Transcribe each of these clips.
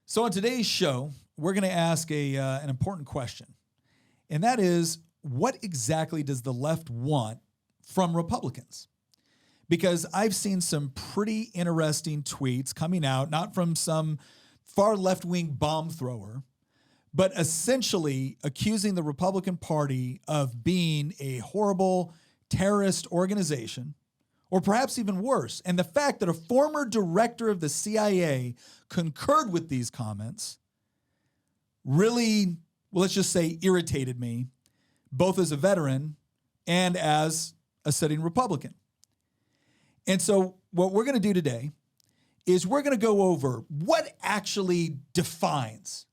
So on today's show, we're going to ask an important question, and that is, what exactly does the left want from Republicans? Because I've seen some pretty interesting tweets coming out, not from some far left-wing bomb thrower, but essentially accusing the Republican Party of being a horrible terrorist organization, or perhaps even worse. And the fact that a former director of the CIA concurred with these comments really, well, let's just say, irritated me, both as a veteran and as a sitting Republican. And so what we're going to do today is we're going to go over what actually defines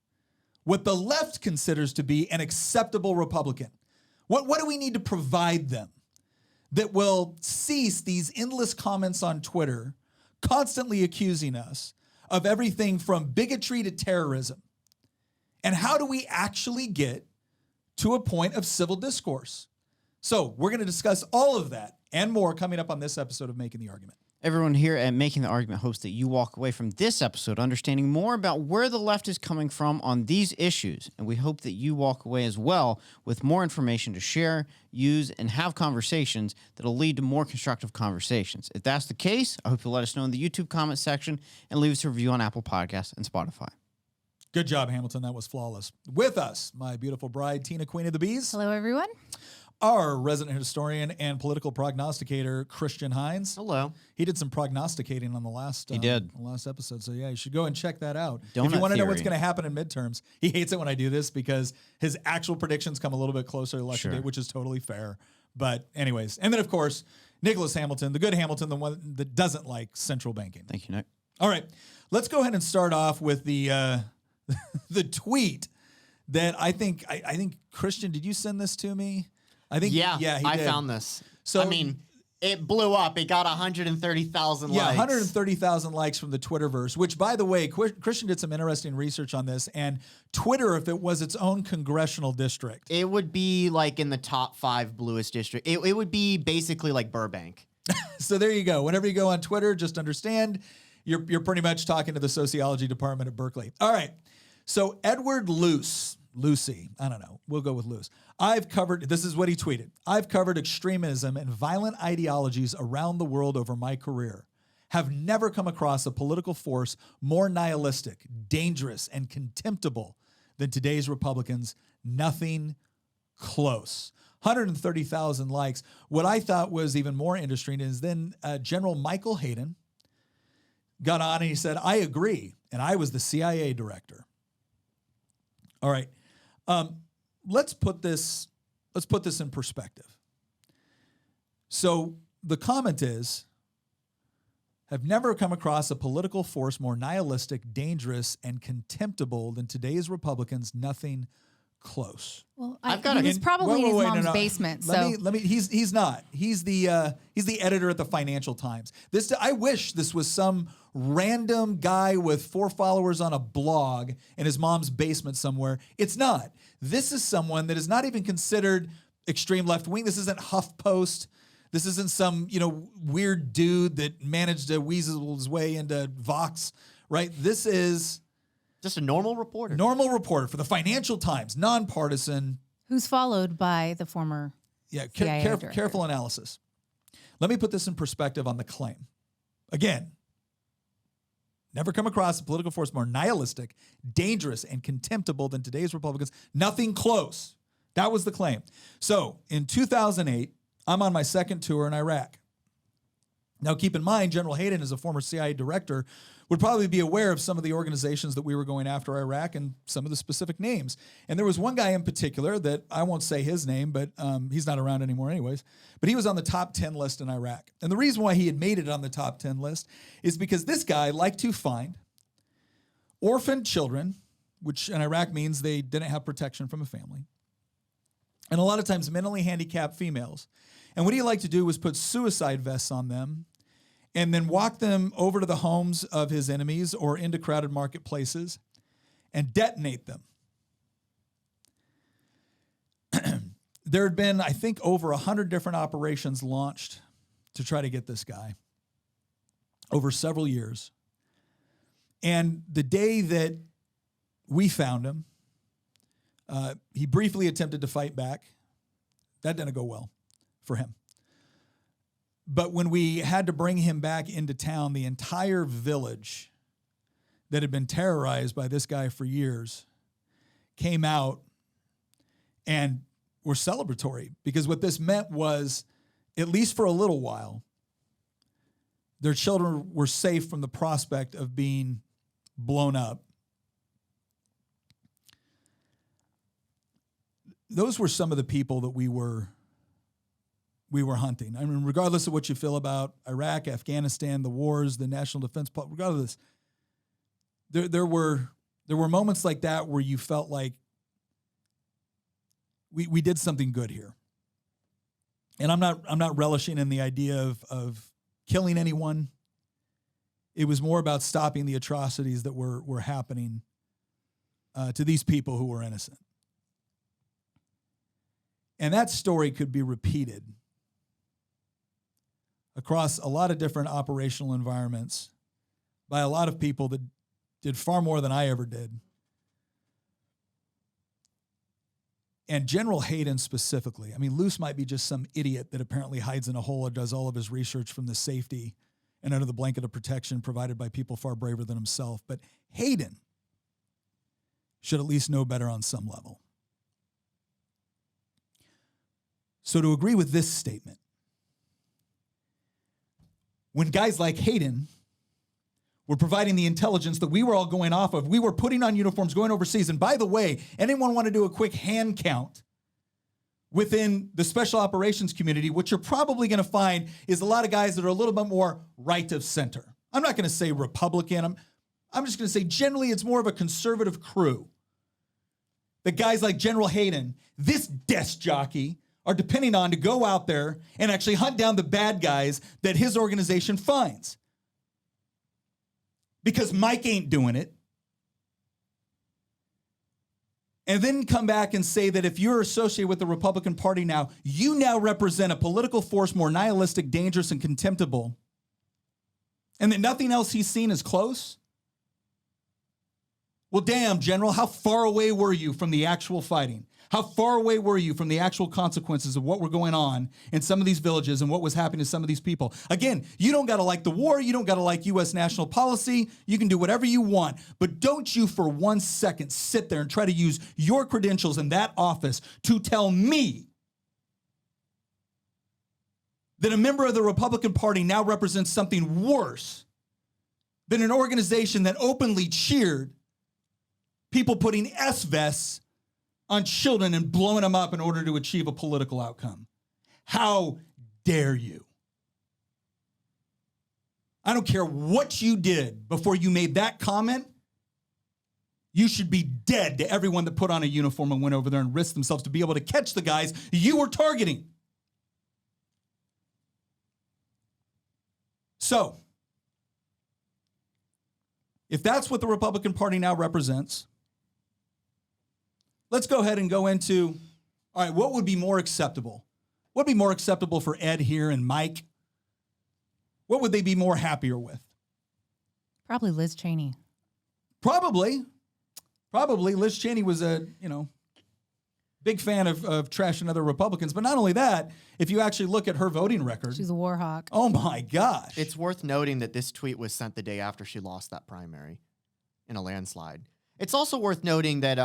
what the left considers to be an acceptable Republican. What do we need to provide them that will cease these endless comments on Twitter constantly accusing us of everything from bigotry to terrorism? And how do we actually get to a point of civil discourse? So we're going to discuss all of that and more coming up on this episode of Making the Argument. Everyone here at Making the Argument hopes that you walk away from this episode understanding more about where the left is coming from on these issues. And we hope that you walk away as well with more information to share, use, and have conversations that will lead to more constructive conversations. If that's the case, I hope you'll let us know in the YouTube comment section and leave us a review on Apple Podcasts and Spotify. Good job, Hamilton. That was flawless. With us, my beautiful bride, Tina, Queen of the Bees. Hello, everyone. Our resident historian and political prognosticator, Christian Hines. Hello. He did some prognosticating on the last episode. So yeah, you should go and check that out. Donut if you want to know what's theory. going to happen in midterms, he hates it when I do this because his actual predictions come a little bit closer to election day, which is totally fair. But anyways, and then of course, Nicholas Hamilton, the good Hamilton, the one that doesn't like central banking. Thank you, Nick. All right, let's go ahead and start off with the the tweet that I think Christian, did you send this to me? I think he I did. Found this. So I mean, it blew up. It got 130,000 likes. Yeah, 130,000 likes from the Twitterverse, which, by the way, Christian did some interesting research on this. And Twitter, if it was its own congressional district, It would be like in the top 5 bluest district. It would be basically like Burbank. So there you go. Whenever you go on Twitter, just understand you're pretty much talking to the sociology department at Berkeley. All right. So Edward Lucy, I don't know. We'll go with Luce. This is what he tweeted. I've covered extremism and violent ideologies around the world over my career. Have never come across a political force more nihilistic, dangerous, and contemptible than today's Republicans. Nothing close. 130,000 likes. What I thought was even more interesting is then General Michael Hayden got on and he said, I agree. And I was the CIA director. All right. Let's put this in perspective. So the comment is, have never come across a political force more nihilistic, dangerous, and contemptible than today's Republicans. Nothing close. Well, he was probably in his mom's basement. Let me. He's not. He's the editor at the Financial Times. I wish this was some random guy with 4 followers on a blog in his mom's basement somewhere. It's not. This is someone that is not even considered extreme left wing. This isn't HuffPost. This isn't some weird dude that managed to weasel his way into Vox. Right. This is Just a normal reporter. normal reporter for the Financial Times, nonpartisan. who's followed by the former CIA director. Careful analysis. Let me put this in perspective on the claim. Again, never come across a political force more nihilistic, dangerous, and contemptible than today's Republicans. Nothing close. That was the claim. So in 2008, I'm on my second tour in Iraq. Now, keep in mind, General Hayden, as a former CIA director, would probably be aware of some of the organizations that we were going after Iraq and some of the specific names. And there was one guy in particular that I won't say his name, but he's not around anymore anyways. But he was on the top 10 list in Iraq. And the reason why he had made it on the top 10 list is because this guy liked to find orphaned children, which in Iraq means they didn't have protection from a family, and a lot of times mentally handicapped females. And what he liked to do was put suicide vests on them and then walk them over to the homes of his enemies or into crowded marketplaces and detonate them. There had been, I think, over 100 different operations launched to try to get this guy over several years. And the day that we found him. He briefly attempted to fight back. That didn't go well for him. But when we had to bring him back into town, the entire village that had been terrorized by this guy for years came out and were celebratory, because what this meant was, at least for a little while, their children were safe from the prospect of being blown up. Those were some of the people that we were hunting. I mean, regardless of what you feel about Iraq, Afghanistan, the wars, the national defense, regardless, there were moments like that where you felt like we did something good here. And I'm not relishing in the idea of killing anyone. It was more about stopping the atrocities that were happening to these people who were innocent. And that story could be repeated across a lot of different operational environments by a lot of people that did far more than I ever did. And General Hayden specifically, I mean, Luce might be just some idiot that apparently hides in a hole or does all of his research from the safety and under the blanket of protection provided by people far braver than himself. But Hayden should at least know better on some level. So to agree with this statement, when guys like Hayden were providing the intelligence that we were all going off of, we were putting on uniforms, going overseas. And by the way, anyone want to do a quick hand count within the special operations community, what you're probably going to find is a lot of guys that are a little bit more right of center. I'm not going to say Republican. I'm just going to say generally it's more of a conservative crew. The guys like General Hayden, this desk jockey, are depending on to go out there and actually hunt down the bad guys that his organization finds. Because Mike ain't doing it. And then come back and say that if you're associated with the Republican Party now, you now represent a political force more nihilistic, dangerous, and contemptible, and that nothing else he's seen is close? Well, damn, General, how far away were you from the actual fighting? How far away were you from the actual consequences of what were going on in some of these villages and what was happening to some of these people? Again, you don't got to like the war. You don't got to like U.S. national policy. You can do whatever you want. But don't you for 1 second sit there and try to use your credentials in that office to tell me that a member of the Republican Party now represents something worse than an organization that openly cheered people putting S-vests on children and blowing them up in order to achieve a political outcome. How dare you? I don't care what you did before you made that comment. You should be dead to everyone that put on a uniform and went over there and risked themselves to be able to catch the guys you were targeting. So, if that's what the Republican Party now represents, let's go ahead and go into, all right, what would be more acceptable? What would be more acceptable for Ed here and Mike? What would they be more happier with? Probably Liz Cheney. Probably. Liz Cheney was a, big fan of trashing other Republicans. But not only that, if you actually look at her voting record. She's a war hawk. Oh, my gosh. It's worth noting that this tweet was sent the day after she lost that primary in a landslide. It's also worth noting that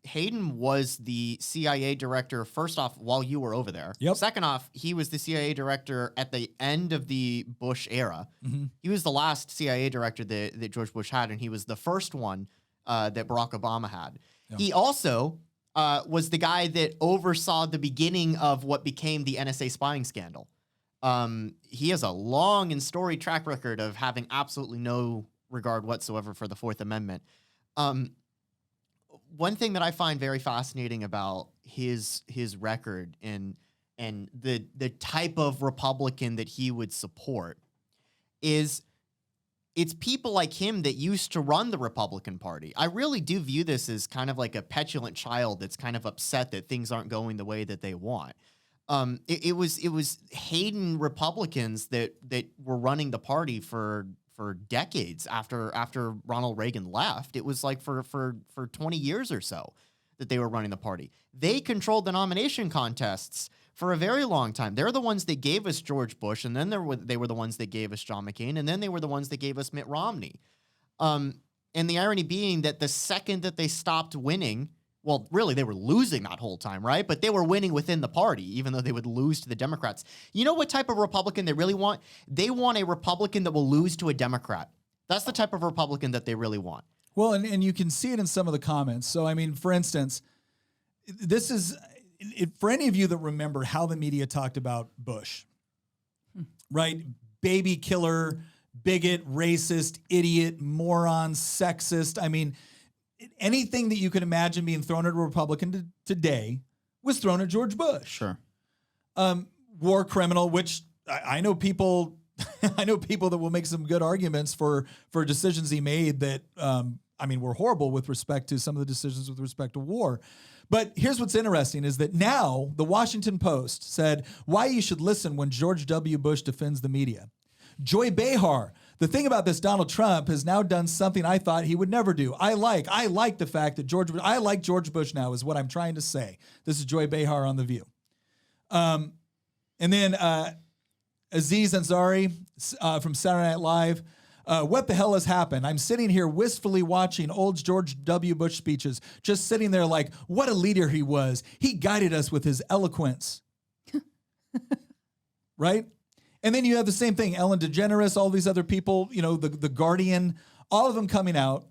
Hayden was the CIA director, first off, while you were over there. Yep. Second off, he was the CIA director at the end of the Bush era. Mm-hmm. He was the last CIA director that George Bush had, and he was the first one that Barack Obama had. Yep. He also was the guy that oversaw the beginning of what became the NSA spying scandal. He has a long and storied track record of having absolutely no regard whatsoever for the Fourth Amendment. One thing that I find very fascinating about his record and the type of Republican that he would support is it's people like him that used to run the Republican Party. I really do view this as kind of like a petulant child that's kind of upset that things aren't going the way that they want. It was Hayden Republicans that were running the party for for decades after Ronald Reagan left. It was like for 20 years or so that they were running the party. They controlled the nomination contests for a very long time. They're the ones that gave us George Bush, and then they were the ones that gave us John McCain, and then they were the ones that gave us Mitt Romney. And the irony being that the second that they stopped winning, well, really, they were losing that whole time, right? But they were winning within the party, even though they would lose to the Democrats. You know what type of Republican they really want? They want a Republican that will lose to a Democrat. That's the type of Republican that they really want. Well, and you can see it in some of the comments. So, I mean, for instance, this is, for any of you that remember how the media talked about Bush, right? Baby killer, bigot, racist, idiot, moron, sexist. I mean, anything that you could imagine being thrown at a Republican today was thrown at George Bush. Sure. War criminal, which I know people, I know people that will make some good arguments for decisions he made that, I mean, were horrible with respect to some of the decisions with respect to war. But here's what's interesting is that now the Washington Post said why you should listen when George W. Bush defends the media. Joy Behar, the thing about this, Donald Trump has now done something I thought he would never do. I like the fact that I like George Bush now is what I'm trying to say. This is Joy Behar on The View. And then Aziz Ansari from Saturday Night Live. What the hell has happened? I'm sitting here wistfully watching old George W. Bush speeches, just sitting there like, what a leader he was. He guided us with his eloquence. Right? And then you have the same thing, Ellen DeGeneres, all these other people, you know, the Guardian, all of them coming out,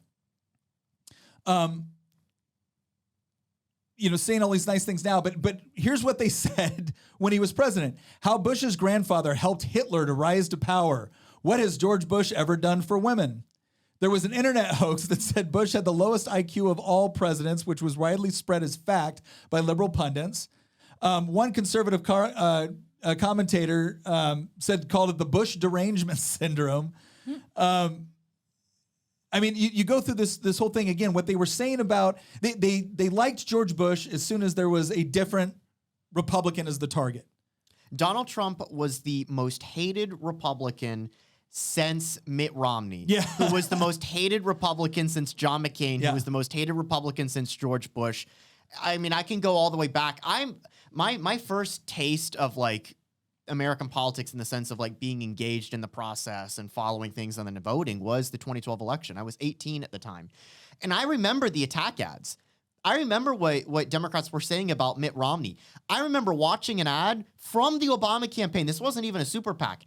you know, saying all these nice things now. But here's what they said when he was president. How Bush's grandfather helped Hitler to rise to power. What has George Bush ever done for women? There was an internet hoax that said Bush had the lowest IQ of all presidents, which was widely spread as fact by liberal pundits. One conservative commentator called it the Bush derangement syndrome. I mean, you go through this whole thing again. What they were saying about they liked George Bush as soon as there was a different Republican as the target. Donald Trump was the most hated Republican since Mitt Romney, who was the most hated Republican since John McCain, who was the most hated Republican since George Bush. I mean, I can go all the way back. My first taste of like American politics in the sense of like being engaged in the process and following things and then voting was the 2012 election. I was 18 at the time. And I remember the attack ads. I remember what Democrats were saying about Mitt Romney. I remember watching an ad from the Obama campaign. This wasn't even a super PAC.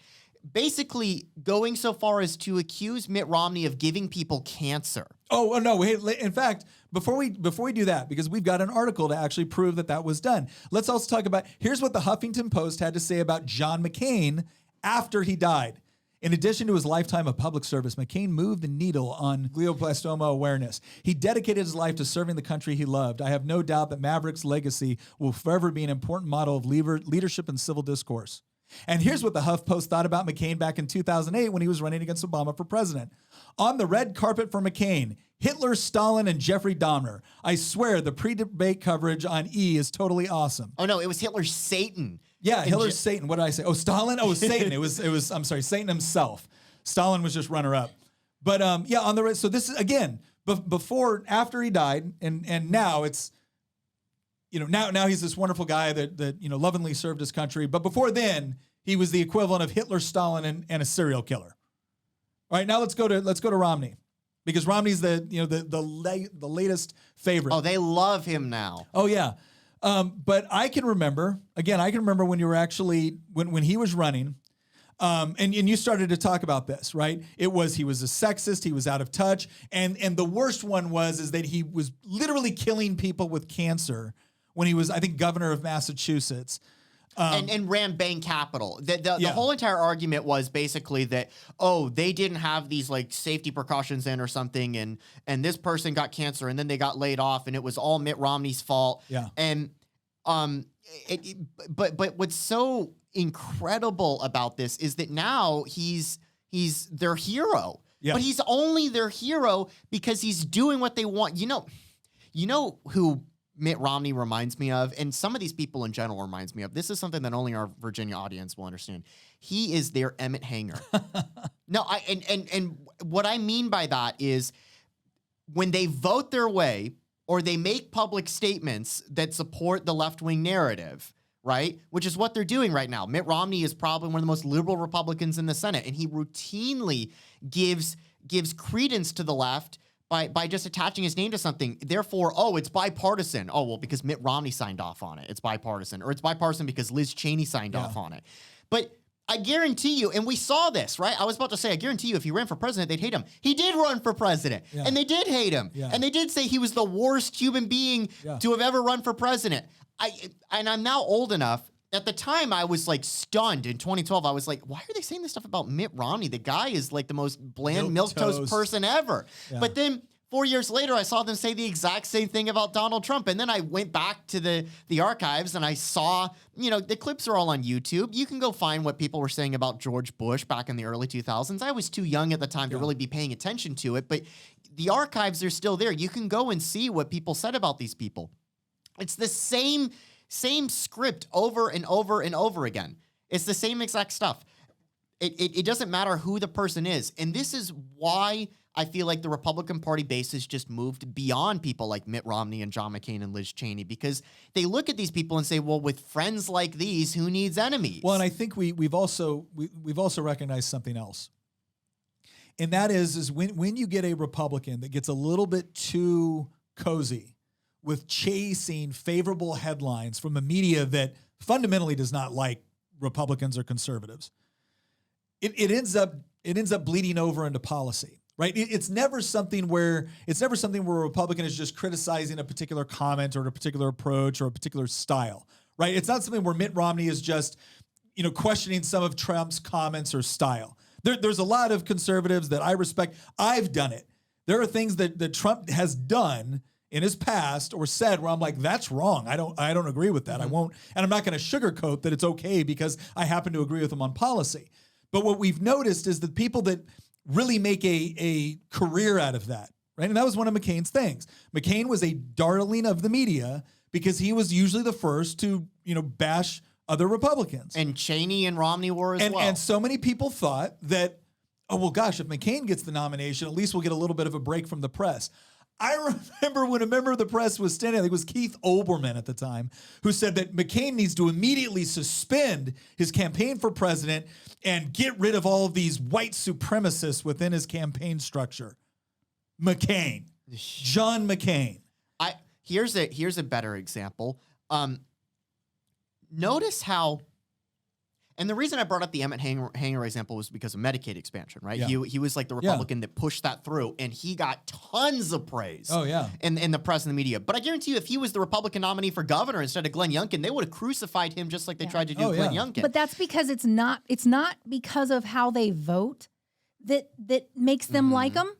Basically going so far as to accuse Mitt Romney of giving people cancer. Oh no! In fact, before we do that, because we've got an article to actually prove that was done. Let's also talk about. Here's what the Huffington Post had to say about John McCain after he died. In addition to his lifetime of public service, McCain moved the needle on glioblastoma awareness. He dedicated his life to serving the country he loved. I have no doubt that Maverick's legacy will forever be an important model of leadership and civil discourse. And here's what the HuffPost thought about McCain back in 2008 when he was running against Obama for president. On the red carpet for McCain, Hitler, Stalin, and Jeffrey Dahmer. I swear the pre-debate coverage on E is totally awesome. Oh no, it was Hitler's Satan. Yeah, Hitler's Satan. What did I say? Oh, Stalin? Oh, it was Satan. It was. I'm sorry, Satan himself. Stalin was just runner-up. But yeah, on the red. So this is again after he died, and now it's. You know, now he's this wonderful guy that you know lovingly served his country. But before then, he was the equivalent of Hitler, Stalin, and a serial killer. All right, now let's go to Romney, because Romney's the latest favorite. Oh, they love him now. Oh yeah, but I can remember when you were actually when he was running, and you started to talk about this, right? He was a sexist, he was out of touch, and the worst one is that he was literally killing people with cancer. When he was, I think, governor of Massachusetts. And ran Bain Capital. The whole entire argument was basically that, they didn't have these like safety precautions in or something, and this person got cancer and then they got laid off and it was all Mitt Romney's fault. Yeah. And but what's so incredible about this is that now he's their hero. Yeah. But he's only their hero because he's doing what they want. You know who Mitt Romney reminds me of, and some of these people in general reminds me of, this is something that only our Virginia audience will understand. He is their Emmett Hanger. No, and what I mean by that is when they vote their way or they make public statements that support the left-wing narrative, right? Which is what they're doing right now. Mitt Romney is probably one of the most liberal Republicans in the Senate, and he routinely gives credence to the left by just attaching his name to something. Therefore, oh, it's bipartisan. Oh, well, because Mitt Romney signed off on it, it's bipartisan. Or it's bipartisan because Liz Cheney signed off on it. But I guarantee you, and we saw this, right? I was about to say, I guarantee you, if he ran for president, they'd hate him. He did run for president, and they did hate him. And they did say he was the worst human being to have ever run for president. And I'm now old enough. At the time, I was like stunned in 2012. I was like, why are they saying this stuff about Mitt Romney? The guy is like the most bland milquetoast person ever. But then 4 years later, I saw them say the exact same thing about Donald Trump. And then I went back to the archives and I saw, the clips are all on YouTube. You can go find what people were saying about George Bush back in the early 2000s. I was too young at the time to really be paying attention to it, but the archives are still there. You can go and see what people said about these people. It's the same script over and over and over again. It's the same exact stuff. It doesn't matter who the person is. And this is why I feel like the Republican Party base has just moved beyond people like Mitt Romney and John McCain and Liz Cheney, because they look at these people and say, well, with friends like these, who needs enemies? Well, and I think we've also recognized something else. And that is when you get a Republican that gets a little bit too cozy with chasing favorable headlines from a media that fundamentally does not like Republicans or conservatives, it ends up bleeding over into policy, right? It's never something where a Republican is just criticizing a particular comment or a particular approach or a particular style, right? It's not something where Mitt Romney is just, questioning some of Trump's comments or style. There's a lot of conservatives that I respect. I've done it. There are things that Trump has done in his past or said where I'm like, that's wrong. I don't agree with that. I won't, and I'm not going to sugarcoat that it's okay because I happen to agree with him on policy. But what we've noticed is that people that really make a career out of that, right? And that was one of McCain's things. McCain was a darling of the media because he was usually the first to, bash other Republicans. And Cheney and Romney were as well. And so many people thought that, oh, well, gosh, if McCain gets the nomination, at least we'll get a little bit of a break from the press. I remember when a member of the press was standing, I think it was Keith Olbermann at the time, who said that McCain needs to immediately suspend his campaign for president and get rid of all of these white supremacists within his campaign structure. McCain. John McCain. Here's a better example. Notice how, and the reason I brought up the Emmett Hanger example was because of Medicaid expansion, right? Yeah. He was like the Republican that pushed that through, and he got tons of praise. Oh, yeah. In the press and the media. But I guarantee you, if he was the Republican nominee for governor instead of Glenn Youngkin, they would have crucified him just like they tried to do Glenn Youngkin. But that's because it's not because of how they vote that makes them like them.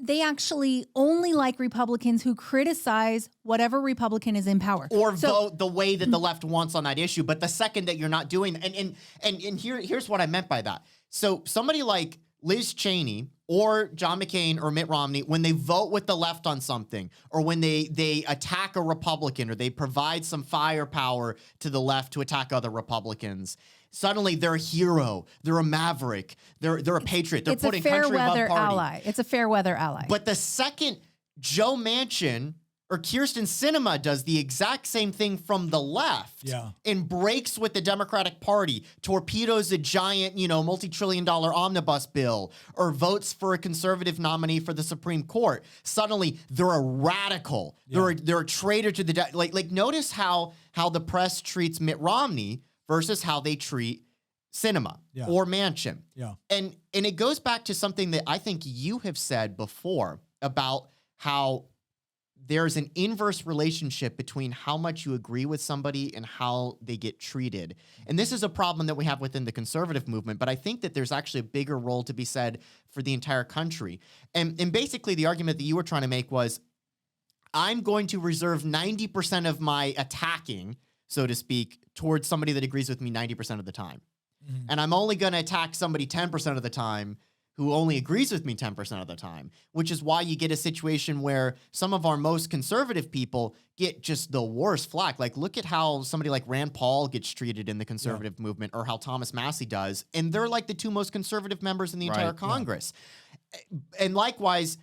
They actually only like Republicans who criticize whatever Republican is in power. Or vote the way that the left wants on that issue. But the second that you're not doing, and here's what I meant by that. So somebody like Liz Cheney or John McCain or Mitt Romney, when they vote with the left on something, or when they attack a Republican, or they provide some firepower to the left to attack other Republicans, suddenly they're a hero, they're a maverick, they're a patriot, they're putting country above party. It's a fair weather ally. But the second Joe Manchin or Kyrsten Sinema does the exact same thing from the left and breaks with the Democratic Party, torpedoes a giant, multi-trillion-dollar omnibus bill, or votes for a conservative nominee for the Supreme Court, suddenly they're a radical. They're a traitor to the like. Notice how the press treats Mitt Romney versus how they treat Sinema or Manchin. And it goes back to something that I think you have said before about how there's an inverse relationship between how much you agree with somebody and how they get treated. And this is a problem that we have within the conservative movement, but I think that there's actually a bigger role to be said for the entire country. And basically the argument that you were trying to make was, I'm going to reserve 90% of my attacking, so to speak, towards somebody that agrees with me 90% of the time. And I'm only going to attack somebody 10% of the time who only agrees with me 10% of the time, which is why you get a situation where some of our most conservative people get just the worst flack. Like, look at how somebody like Rand Paul gets treated in the conservative movement, or how Thomas Massie does. And they're like the two most conservative members in the entire Congress. And likewise,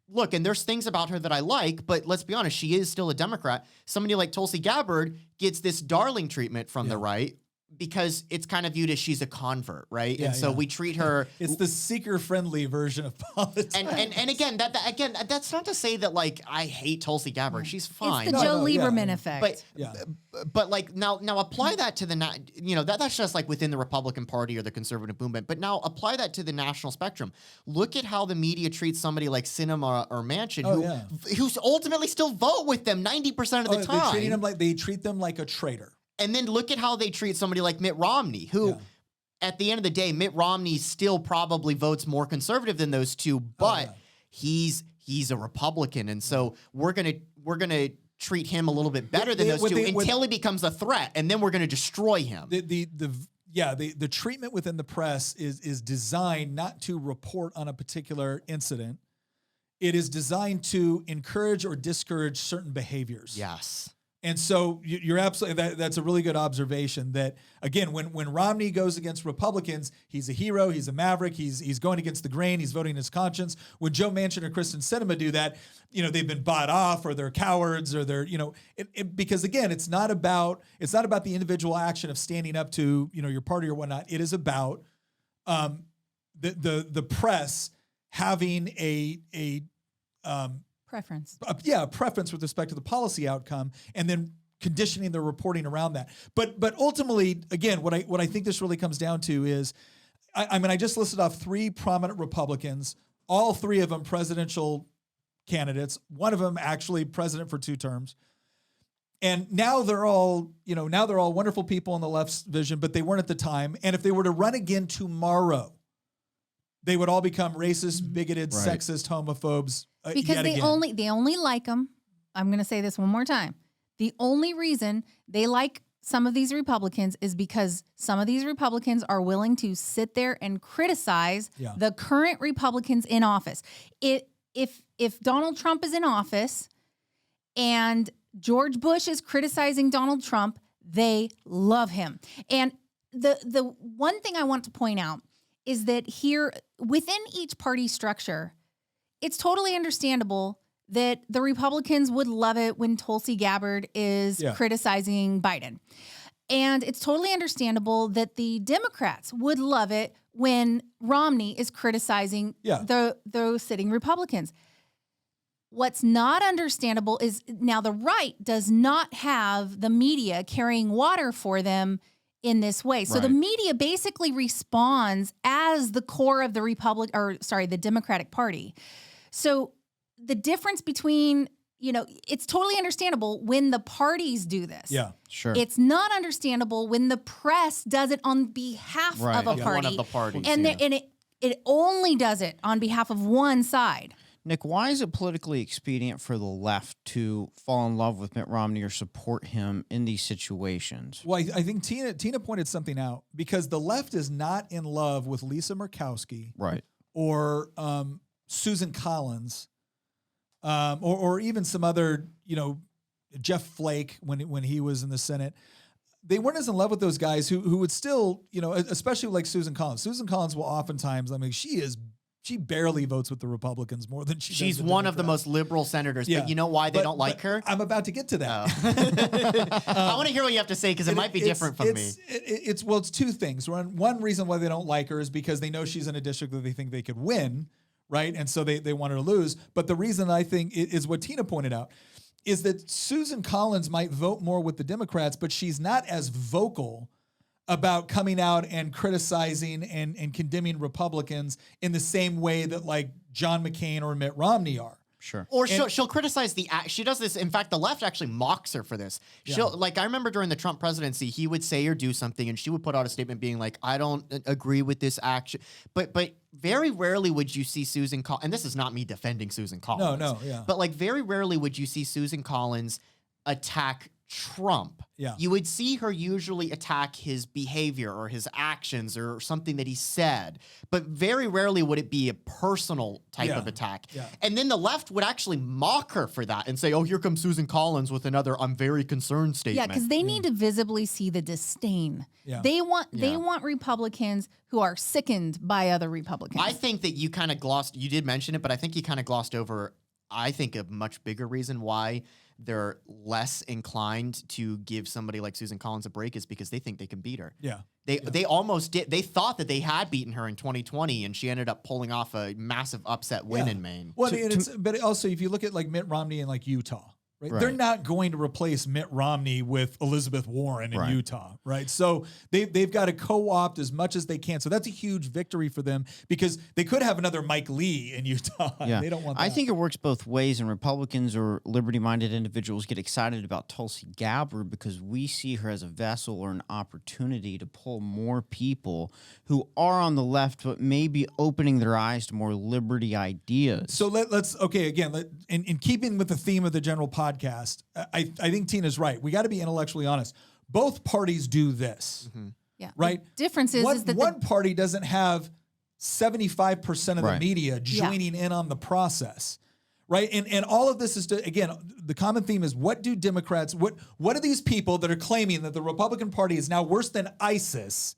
look, and there's things about her that I like, but let's be honest, she is still a Democrat. Somebody like Tulsi Gabbard gets this darling treatment from the right, because it's kind of viewed as she's a convert, right? And so we treat her. It's the seeker-friendly version of politics. And again, that's not to say that like I hate Tulsi Gabbard. She's fine. It's the Joe Lieberman effect. But like now apply that to the that's just like within the Republican Party or the conservative movement. But now apply that to the national spectrum. Look at how the media treats somebody like Sinema or Manchin, who's ultimately still vote with them 90% of the time. They treat them like a traitor. And then look at how they treat somebody like Mitt Romney, who, at the end of the day, Mitt Romney still probably votes more conservative than those two, but he's a Republican, and so we're gonna treat him a little bit better than those two until he becomes a threat, and then we're gonna destroy him. The treatment within the press is designed not to report on a particular incident. It is designed to encourage or discourage certain behaviors. Yes. And so you're absolutely, that's a really good observation that, again, when Romney goes against Republicans, he's a hero, he's a maverick, he's going against the grain, he's voting his conscience. When Joe Manchin or Kristen Sinema do that, they've been bought off, or they're cowards, or they're, because again, it's not about the individual action of standing up to, your party or whatnot. It is about the press having a preference. A preference with respect to the policy outcome, and then conditioning the reporting around that. But ultimately, again, what I think this really comes down to is, I just listed off 3 prominent Republicans, all 3 of them presidential candidates, one of them actually president for 2 terms. And now they're all wonderful people in the left's vision, but they weren't at the time. And if they were to run again tomorrow, they would all become racist, bigoted, sexist, homophobes. Because they only like them. I'm going to say this one more time. The only reason they like some of these Republicans is because some of these Republicans are willing to sit there and criticize the current Republicans in office. If Donald Trump is in office and George Bush is criticizing Donald Trump, they love him. And the one thing I want to point out is that here within each party structure, it's totally understandable that the Republicans would love it when Tulsi Gabbard is criticizing Biden. And it's totally understandable that the Democrats would love it when Romney is criticizing those sitting Republicans. What's not understandable is now the right does not have the media carrying water for them in this way. So the media basically responds as the core of the Democratic Party. So the difference between, it's totally understandable when the parties do this. Yeah, sure. It's not understandable when the press does it on behalf of a party. One of the parties. And it only does it on behalf of one side. Nick, why is it politically expedient for the left to fall in love with Mitt Romney or support him in these situations? Well, I think Tina pointed something out, because the left is not in love with Lisa Murkowski, or Susan Collins, or even some other, Jeff Flake when he was in the Senate. They weren't as in love with those guys who would still, especially like Susan Collins. Susan Collins will oftentimes, she barely votes with the Republicans more than she's one of the most liberal senators. But you know why they don't like her? I'm about to get to that. I want to hear what you have to say, because it might be different from me. It's 2 things. One reason why they don't like her is because they know she's in a district that they think they could win, right? And so they want her to lose. But the reason I think is what Tina pointed out, is that Susan Collins might vote more with the Democrats, but she's not as vocal about coming out and criticizing and condemning Republicans in the same way that like John McCain or Mitt Romney are. Sure. Or she'll criticize she does this. In fact, the left actually mocks her for this. I remember during the Trump presidency, he would say or do something, and she would put out a statement being like, I don't agree with this action. But very rarely would you see Susan Collins, and this is not me defending Susan Collins. No, yeah. But like very rarely would you see Susan Collins attack Trump, Yeah. you would see her usually attack his behavior or his actions or something that he said, but very rarely would it be a personal type of attack. Yeah. And then the left would actually mock her for that and say, "Oh, here comes Susan Collins with another 'I'm very concerned' Yeah, statement." because they need to visibly see the disdain. Yeah. They want Republicans who are sickened by other Republicans. I think that you kind of glossed, you did mention it, but I think you kind of glossed over, I think, a much bigger reason why they're less inclined to give somebody like Susan Collins a break is because they think they can beat her. Yeah. They almost did. They thought that they had beaten her in 2020, and she ended up pulling off a massive upset win in Maine. Well, but also if you look at like Mitt Romney in like Utah, right? They're not going to replace Mitt Romney with Elizabeth Warren in Utah, right? So they've got to co-opt as much as they can. So that's a huge victory for them because they could have another Mike Lee in Utah. Yeah. They don't want that. I think it works both ways, and Republicans or liberty-minded individuals get excited about Tulsi Gabbard because we see her as a vessel or an opportunity to pull more people who are on the left but maybe opening their eyes to more liberty ideas. So let's in keeping with the theme of the general podcast, I think Tina's right. We got to be intellectually honest. Both parties do this, yeah. right? The difference is that one party doesn't have 75% of the Right. media joining in on the process, right? And all of this is again, the common theme is what do Democrats, what are these people that are claiming that the Republican Party is now worse than ISIS?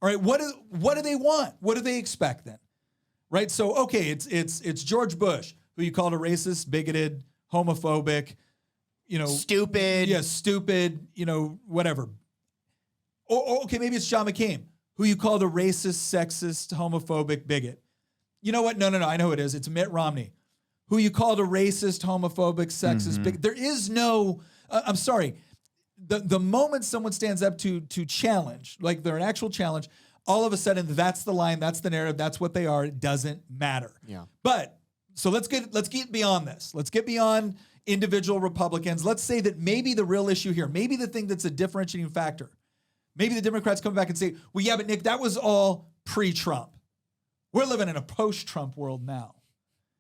All right, what do they want? What do they expect then? Right? So okay, it's George Bush, who you called a racist, bigoted, homophobic, Stupid. yeah, stupid, whatever. Or okay, maybe it's John McCain, who you called a racist, sexist, homophobic bigot. You know what? No, I know who it is. It's Mitt Romney, who you called a racist, homophobic, sexist bigot. There is no, I'm sorry, the moment someone stands up to challenge, like they're an actual challenge, all of a sudden that's the line, that's the narrative, that's what they are. It doesn't matter. Yeah. But so let's get beyond this. Let's get beyond individual Republicans. Let's say that maybe the real issue here, maybe the thing that's a differentiating factor, maybe the Democrats come back and say, well, yeah, but Nick, that was all pre-Trump. We're living in a post-Trump world now.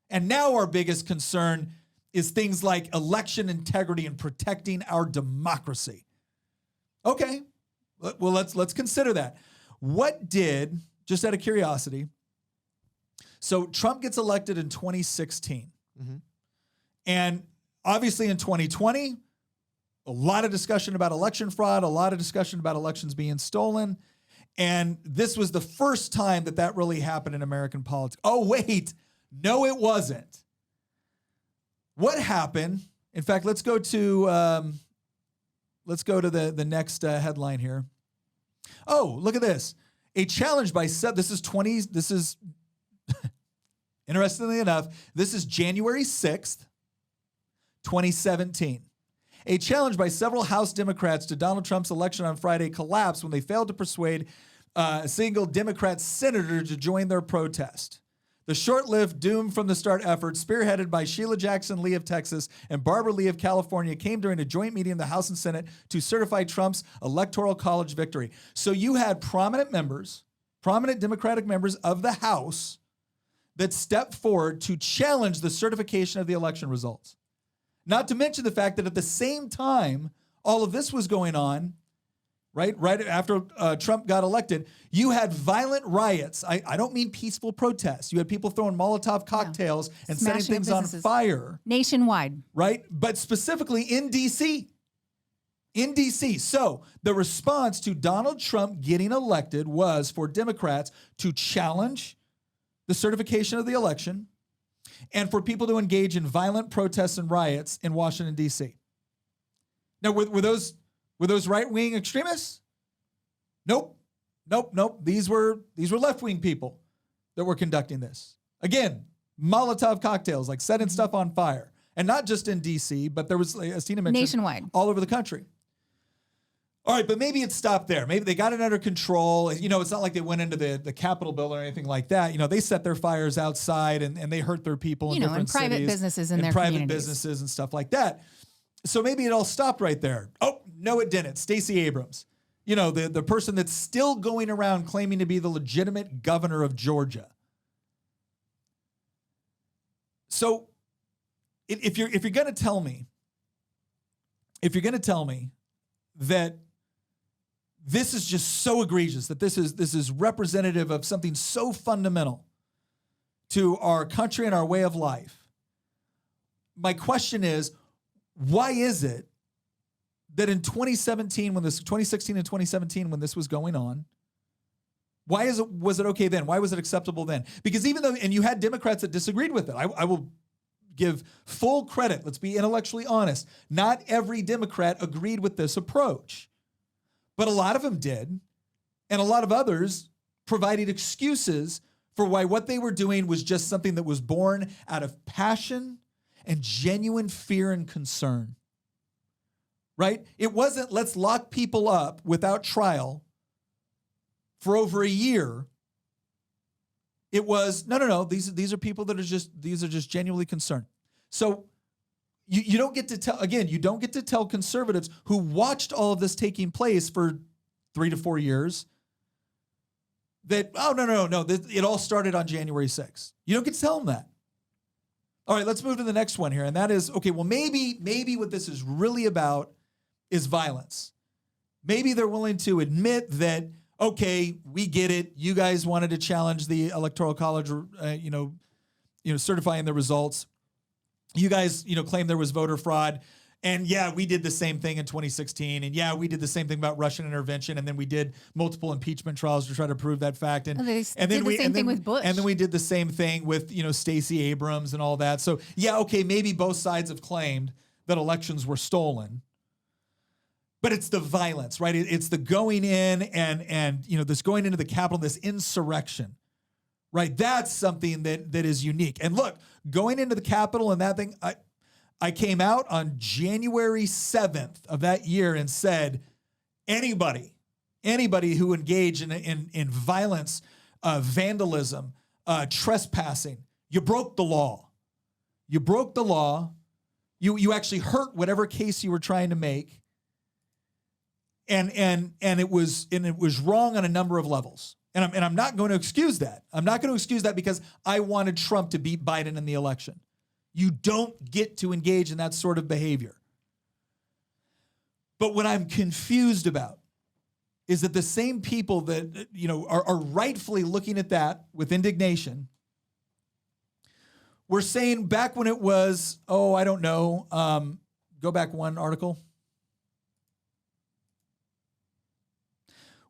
And now our biggest concern is things like election integrity and protecting our democracy. Okay, well, let's consider that. What did, just out of curiosity, so Trump gets elected in 2016. And obviously in 2020, a lot of discussion about election fraud, a lot of discussion about elections being stolen. And this was the first time that really happened in American politics. Oh, wait, no, it wasn't. What happened? In fact, let's go to the next headline here. Oh, look at this. A challenge by interestingly enough, this is January 6th, 2017. A challenge by several House Democrats to Donald Trump's election on Friday collapsed when they failed to persuade a single Democrat senator to join their protest. The short-lived, doomed-from-the-start effort, spearheaded by Sheila Jackson Lee of Texas and Barbara Lee of California, came during a joint meeting of the House and Senate to certify Trump's Electoral College victory. So you had prominent Democratic members of the House that stepped forward to challenge the certification of the election results. Not to mention the fact that at the same time all of this was going on, right after Trump got elected, you had violent riots. I don't mean peaceful protests. You had people throwing Molotov cocktails and setting Smashing things on businesses. fire. nationwide. Right? But specifically in D.C. So the response to Donald Trump getting elected was for Democrats to challenge the certification of the election and for people to engage in violent protests and riots in Washington, D.C. Now, were those right-wing extremists? Nope. These were left-wing people that were conducting this. Again, Molotov cocktails, like setting stuff on fire. And not just in D.C., but there was, as Tina mentioned, Nationwide. all over the country. All right, but maybe it stopped there. Maybe they got it under control. It's not like they went into the Capitol building or anything like that. They set their fires outside and they hurt their people in different in private cities, businesses in their private communities. businesses and stuff like that. So maybe it all stopped right there. Oh, no, it didn't. Stacey Abrams, the person that's still going around claiming to be the legitimate governor of Georgia. So if you're going to tell me if you're going to tell me that this is just so egregious, that this is representative of something so fundamental to our country and our way of life, my question is, why is it that in 2016 and 2017, when this was going on, was it okay then? Why was it acceptable then? Because even though, and you had Democrats that disagreed with it, I will give full credit. Let's be intellectually honest. Not every Democrat agreed with this approach, but a lot of them did. And a lot of others provided excuses for why what they were doing was just something that was born out of passion and genuine fear and concern, right? It wasn't, let's lock people up without trial for over a year. It was, no. These are people that are just genuinely concerned. So you don't get to tell, again, you don't get to tell conservatives who watched all of this taking place for 3 to 4 years that, oh, no, it all started on January 6th. You don't get to tell them that. All right, let's move to the next one here. And that is, okay, well, maybe what this is really about is violence. Maybe they're willing to admit that, okay, we get it. You guys wanted to challenge the Electoral College, certifying the results. You guys, claim there was voter fraud. And yeah, we did the same thing in 2016. And yeah, we did the same thing about Russian intervention. And then we did multiple impeachment trials to try to prove that fact. And they did the same thing with Bush. And then we did the same thing with, Stacey Abrams and all that. So yeah, okay, maybe both sides have claimed that elections were stolen. But it's the violence, right? It's the going in and this going into the Capitol, this insurrection, right? That's something that is unique. And look, going into the Capitol and that thing, I came out on January 7th of that year and said, anybody who engaged in violence, vandalism, trespassing, you broke the law. You broke the law. You actually hurt whatever case you were trying to make. And it was wrong on a number of levels. And I'm not going to excuse that. I'm not going to excuse that because I wanted Trump to beat Biden in the election. You don't get to engage in that sort of behavior. But what I'm confused about is that the same people that are rightfully looking at that with indignation were saying back when it was, I don't know, go back one article.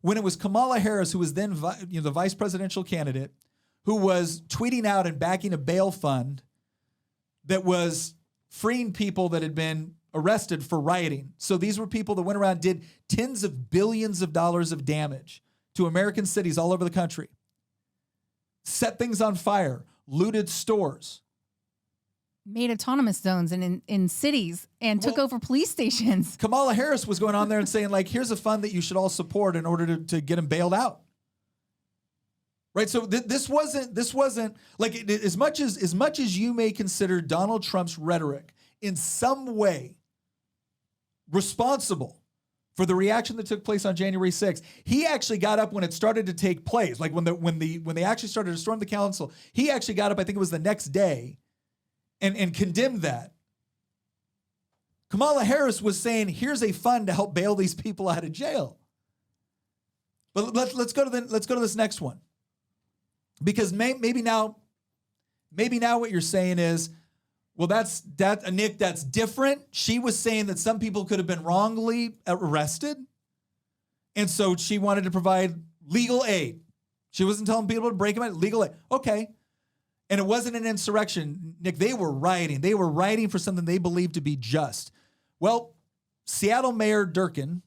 When it was Kamala Harris, who was then the vice presidential candidate, who was tweeting out and backing a bail fund that was freeing people that had been arrested for rioting. So these were people that went around, did tens of billions of dollars of damage to American cities all over the country, set things on fire, looted stores, made autonomous zones in cities and took over police stations. Kamala Harris was going on there and saying, like, here's a fund that you should all support in order to get him bailed out. Right? So this wasn't like, as much as you may consider Donald Trump's rhetoric in some way responsible for the reaction that took place on January 6th, he actually got up when it started to take place. Like when they actually started to storm the council, he actually got up, I think it was the next day, and condemned that. Kamala Harris was saying, here's a fund to help bail these people out of jail. But let's go to this next one. Because maybe now what you're saying is, well, Nick, that's different. She was saying that some people could have been wrongly arrested. And so she wanted to provide legal aid. She wasn't telling people to break them out, legal aid. Okay. And it wasn't an insurrection, Nick. They were rioting. They were rioting for something they believed to be just. Well, Seattle Mayor Durkin,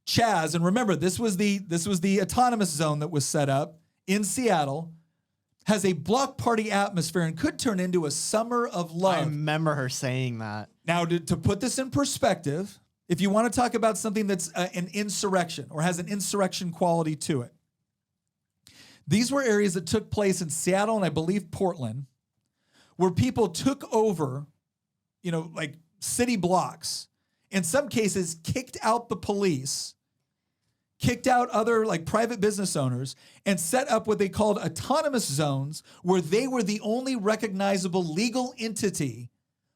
Chaz, and remember, this was the autonomous zone that was set up in Seattle, has a block party atmosphere and could turn into a summer of love. I remember her saying that. Now, to put this in perspective, if you want to talk about something that's an insurrection or has an insurrection quality to it, these were areas that took place in Seattle and I believe Portland, where people took over, like city blocks, in some cases kicked out the police, kicked out other like private business owners, and set up what they called autonomous zones where they were the only recognizable legal entity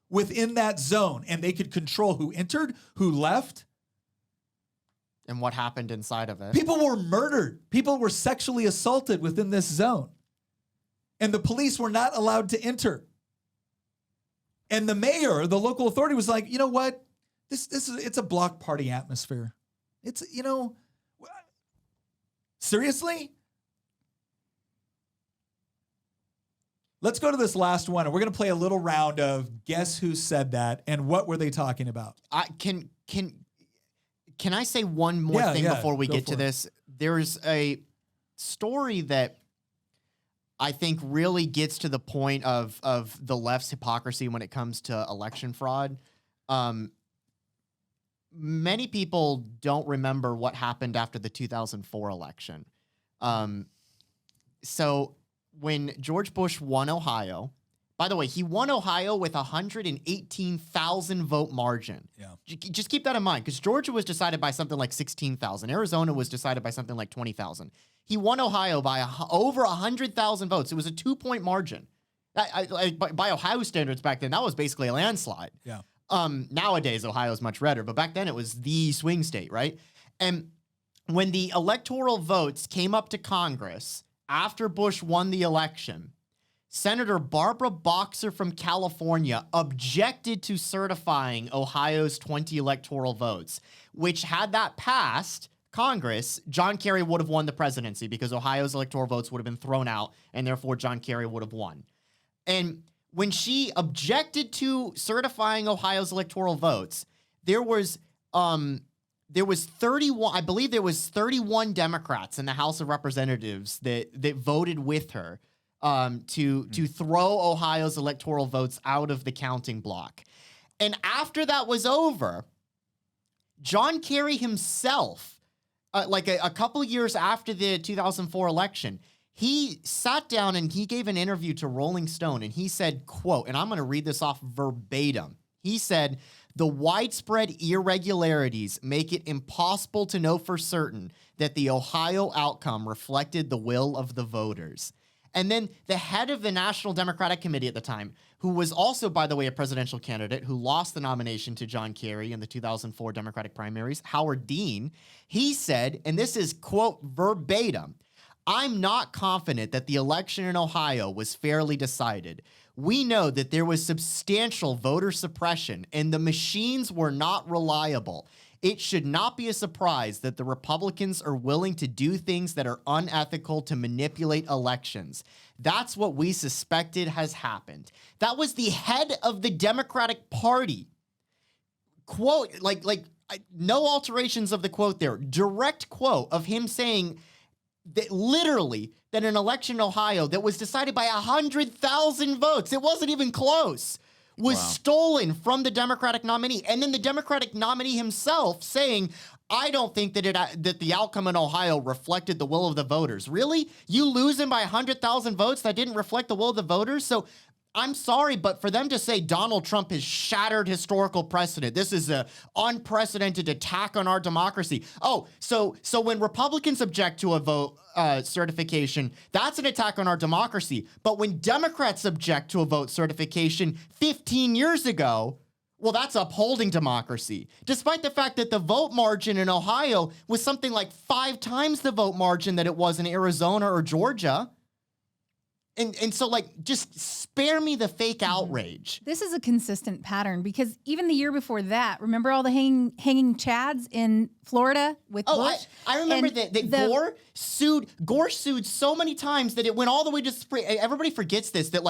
within that zone, and they could control who entered, who left. And what happened inside of it. People were murdered. People were sexually assaulted within this zone. And the police were not allowed to enter. And the mayor, the local authority, was like, you know what? It's a block party atmosphere. It's, seriously? Let's go to this last one, and we're going to play a little round of guess who said that and what were they talking about. Can I say one more thing before we get to this? There's a story that I think really gets to the point of the left's hypocrisy when it comes to election fraud. Many people don't remember what happened after the 2004 election. So when George Bush won Ohio, by the way, he won Ohio with 118,000 vote margin. Yeah. Just keep that in mind, because Georgia was decided by something like 16,000. Arizona was decided by something like 20,000. He won Ohio by over 100,000 votes. It was a 2-point margin. By Ohio standards back then, that was basically a landslide. Yeah. Nowadays, Ohio is much redder, but back then it was the swing state, right? And when the electoral votes came up to Congress after Bush won the election, Senator Barbara Boxer from California objected to certifying Ohio's 20 electoral votes, which had that passed Congress, John Kerry would have won the presidency because Ohio's electoral votes would have been thrown out, and therefore John Kerry would have won. And when she objected to certifying Ohio's electoral votes, there was 31, I believe there was 31 Democrats in the House of Representatives that voted with her to throw Ohio's electoral votes out of the counting block. And after that was over, John Kerry himself, like a couple years after the 2004 election, he sat down and he gave an interview to Rolling Stone, and he said, quote, and I'm going to read this off verbatim. He said, "The widespread irregularities make it impossible to know for certain that the Ohio outcome reflected the will of the voters." And then the head of the National Democratic Committee at the time, who was also, by the way, a presidential candidate who lost the nomination to John Kerry in the 2004 Democratic primaries, Howard Dean, he said, and this is, quote, verbatim, "I'm not confident that the election in Ohio was fairly decided. We know that there was substantial voter suppression and the machines were not reliable. It should not be a surprise that the Republicans are willing to do things that are unethical to manipulate elections. That's what we suspected has happened." That was the head of the Democratic Party. Quote, no alterations of the quote there. Direct quote of him saying that literally that an election in Ohio that was decided by 100,000 votes, it wasn't even close, was stolen from the Democratic nominee. And then the Democratic nominee himself saying, "I don't think that the outcome in Ohio reflected the will of the voters." Really? You losing by 100,000 votes that didn't reflect the will of the voters? So I'm sorry, but for them to say Donald Trump has shattered historical precedent, this is an unprecedented attack on our democracy. Oh, so when Republicans object to a vote certification, that's an attack on our democracy. But when Democrats object to a vote certification 15 years ago, well, that's upholding democracy. Despite the fact that the vote margin in Ohio was something like 5 times the vote margin that it was in Arizona or Georgia. And so, just spare me the fake outrage. This is a consistent pattern because even the year before that, remember all the hanging chads in Florida with Bush? I remember that Gore sued so many times that it went all the way to Supreme. Everybody forgets this, that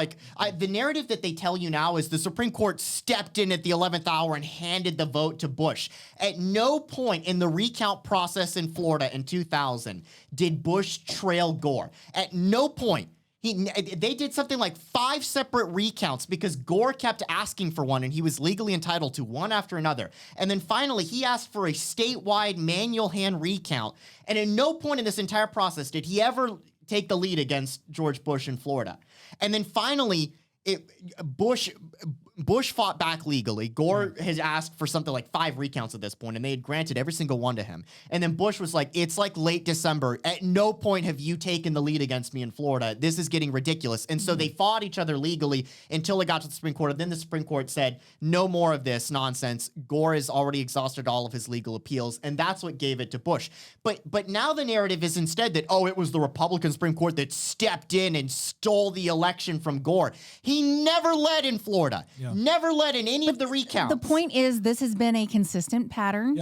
the narrative that they tell you now is the Supreme Court stepped in at the 11th hour and handed the vote to Bush. At no point in the recount process in Florida in 2000 did Bush trail Gore. At no point. They did something like 5 separate recounts because Gore kept asking for one and he was legally entitled to one after another. And then finally, he asked for a statewide manual hand recount. And at no point in this entire process did he ever take the lead against George Bush in Florida. And then finally, Bush fought back legally. Gore has asked for something like 5 recounts at this point, and they had granted every single one to him. And then Bush was like, it's like late December. At no point have you taken the lead against me in Florida. This is getting ridiculous. And so they fought each other legally until it got to the Supreme Court. And then the Supreme Court said, no more of this nonsense. Gore has already exhausted all of his legal appeals. And that's what gave it to Bush. But now the narrative is instead that, oh, it was the Republican Supreme Court that stepped in and stole the election from Gore. He never led in Florida. Yeah. Never led in any of the recounts. The point is, this has been a consistent pattern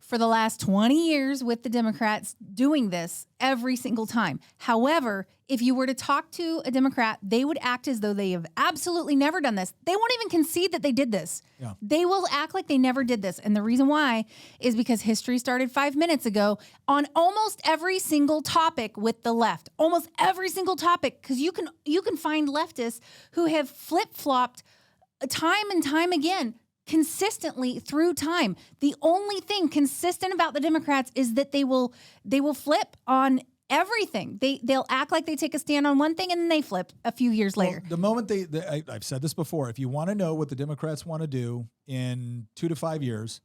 for the last 20 years with the Democrats doing this every single time. However, if you were to talk to a Democrat, they would act as though they have absolutely never done this. They won't even concede that they did this. Yeah. They will act like they never did this. And the reason why is because history started 5 minutes ago on almost every single topic with the left. Almost every single topic, because you can find leftists who have flip-flopped time and time again, consistently through time. The only thing consistent about the Democrats is that they will flip on everything. They'll act like they take a stand on one thing and then they flip a few years later. The moment I've said this before, if you want to know what the Democrats want to do in 2 to 5 years,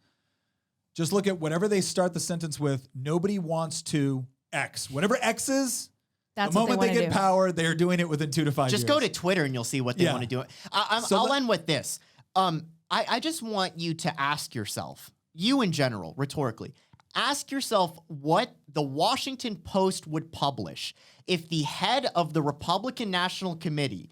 just look at whatever they start the sentence with. Nobody wants to X. Whatever X is, the moment they get power, they're doing it within 2 to 5 years. Just go to Twitter and you'll see what they want to do. I'll end with this. I just want you to ask yourself, you in general, rhetorically, ask yourself what the Washington Post would publish if the head of the Republican National Committee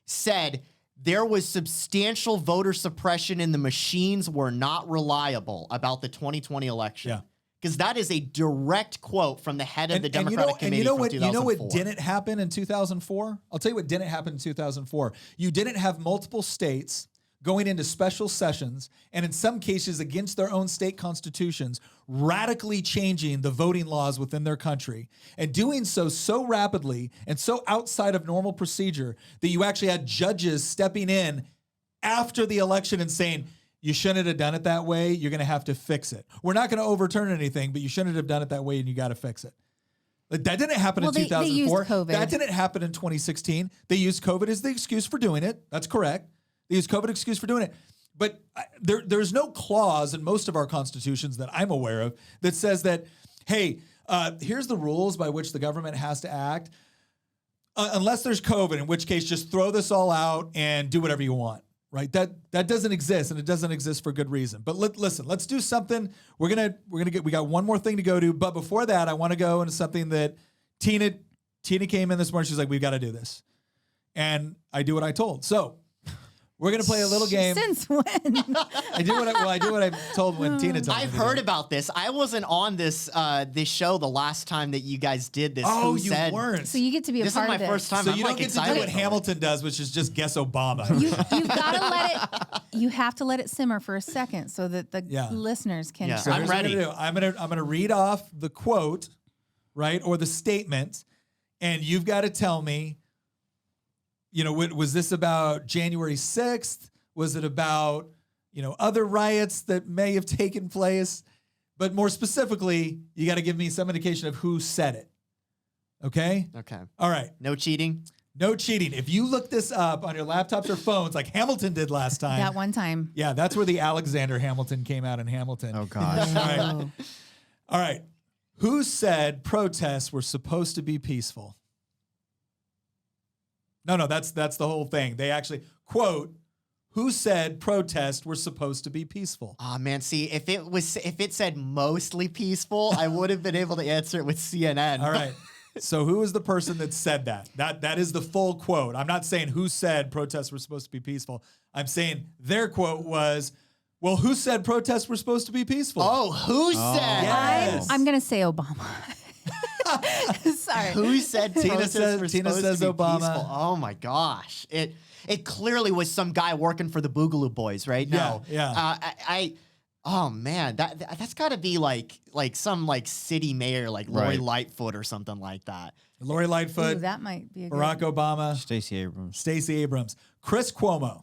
said there was substantial voter suppression and the machines were not reliable about the 2020 election. Yeah. Because that is a direct quote from the head of the Democratic Committee from 2004. You know what didn't happen in 2004? I'll tell you what didn't happen in 2004. You didn't have multiple states going into special sessions and in some cases against their own state constitutions, radically changing the voting laws within their country and doing so rapidly and so outside of normal procedure that you actually had judges stepping in after the election and saying, you shouldn't have done it that way. You're going to have to fix it. We're not going to overturn anything, but you shouldn't have done it that way and you got to fix it. Like, that didn't happen in 2004. They used COVID. That didn't happen in 2016. They used COVID as the excuse for doing it. That's correct. They used COVID excuse for doing it. But there's no clause in most of our constitutions that I'm aware of that says that, hey, here's the rules by which the government has to act, unless there's COVID, in which case just throw this all out and do whatever you want. Right? That doesn't exist, and it doesn't exist for good reason. But listen, let's do something. We got one more thing to go to, but before that, I want to go into something that Tina came in this morning. She's like, we've got to do this, and I do what I told. So we're gonna play a little game. Since when? I do what I told when Tina told me. I've heard about this. I wasn't on this show the last time that you guys did this. Oh, you weren't. So you get to be a part of it. This is my first time. So I'm you don't get to do what Hamilton does, which is just guess Obama. You've got to let it. You have to let it simmer for a second so that the listeners can. Yeah. So I'm ready. I'm gonna read off the quote, right, or the statement, and you've got to tell me. You know, was this about January 6th? Was it about, other riots that may have taken place? But more specifically, you got to give me some indication of who said it. Okay? Okay. All right. No cheating? No cheating. If you look this up on your laptops or phones like Hamilton did last time. That one time. Yeah, that's where the Alexander Hamilton came out in Hamilton. Oh, gosh. All right. Who said protests were supposed to be peaceful? No, that's the whole thing. They actually, quote, who said protests were supposed to be peaceful? Oh, man, see, if it said mostly peaceful, I would have been able to answer it with CNN. All right. So who is the person that said that? That is the full quote. I'm not saying who said protests were supposed to be peaceful. I'm saying their quote was, well, who said protests were supposed to be peaceful? Oh, who said? Yes. I'm going to say Obama. Sorry. Who said Tina says Obama. Peaceful? Oh my gosh. It clearly was some guy working for the Boogaloo Boys, right? No. Yeah. Oh man, that's got to be like some city mayor like Lori Lightfoot or something like that. Lori Lightfoot. Ooh, that might be a Barack Obama. Stacey Abrams. Chris Cuomo.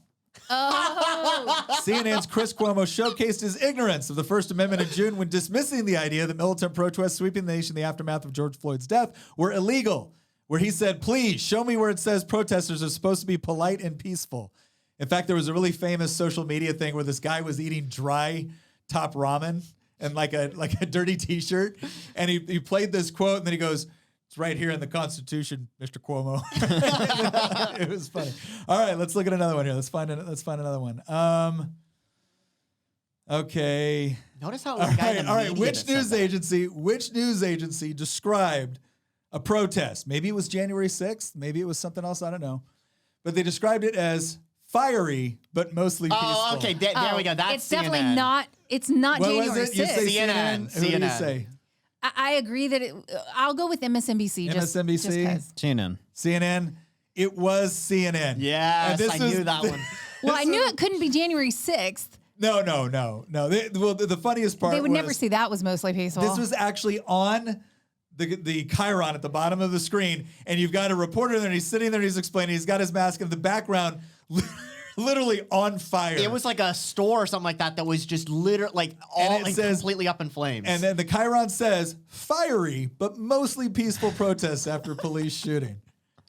Oh. CNN's Chris Cuomo showcased his ignorance of the First Amendment in June when dismissing the idea that militant protests sweeping the nation in the aftermath of George Floyd's death were illegal, where he said, please show me where it says protesters are supposed to be polite and peaceful. In fact, there was a really famous social media thing where this guy was eating dry top ramen and like a dirty T-shirt, and he played this quote, and then he goes, "It's right here in the Constitution, Mr. Cuomo." It was funny. All right, let's look at another one here. Let's find another one. Okay. Notice how All right. Which news agency described a protest? Maybe it was January 6th. Maybe it was something else. I don't know. But they described it as fiery, but mostly peaceful. Oh, okay. There we go. That's It's CNN. definitely not. It's not What January was it? You 6th. say CNN. CNN. Who do you CNN. say? I agree that I'll go with MSNBC. MSNBC? Just 'cause. CNN. CNN. It was CNN. Yes, I knew that one. Well, I knew it couldn't be January 6th. No. The funniest part They would was, never see that was mostly peaceful. this was actually on the chyron at the bottom of the screen, and you've got a reporter there, and he's sitting there, and he's explaining, he's got his mask in the background, literally on fire. It was like a store or something like that was just literally like all it says- completely up in flames. And then the chyron says, fiery, but mostly peaceful protests after police shooting.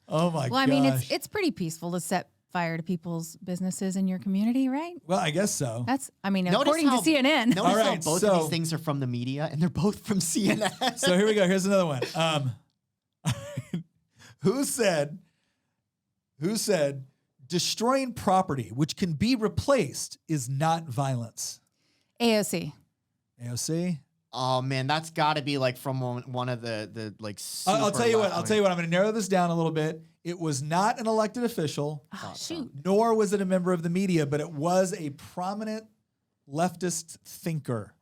Oh my gosh. well, I mean, it's pretty peaceful to set fire to people's businesses in your community, right? Well, I guess so. That's, I mean, Notice according how- to CNN. Notice All how right, both so- of these things are from the media, and they're both from CNN. So here we go. Here's another one. Who said destroying property which can be replaced is not violence? AOC. AOC? Oh man, that's got to be like from one of the like. I'll tell you what. super I'm going to narrow this down a little bit. It was not an elected official, Oh, shoot. nor was it a member of the media, but it was a prominent leftist thinker.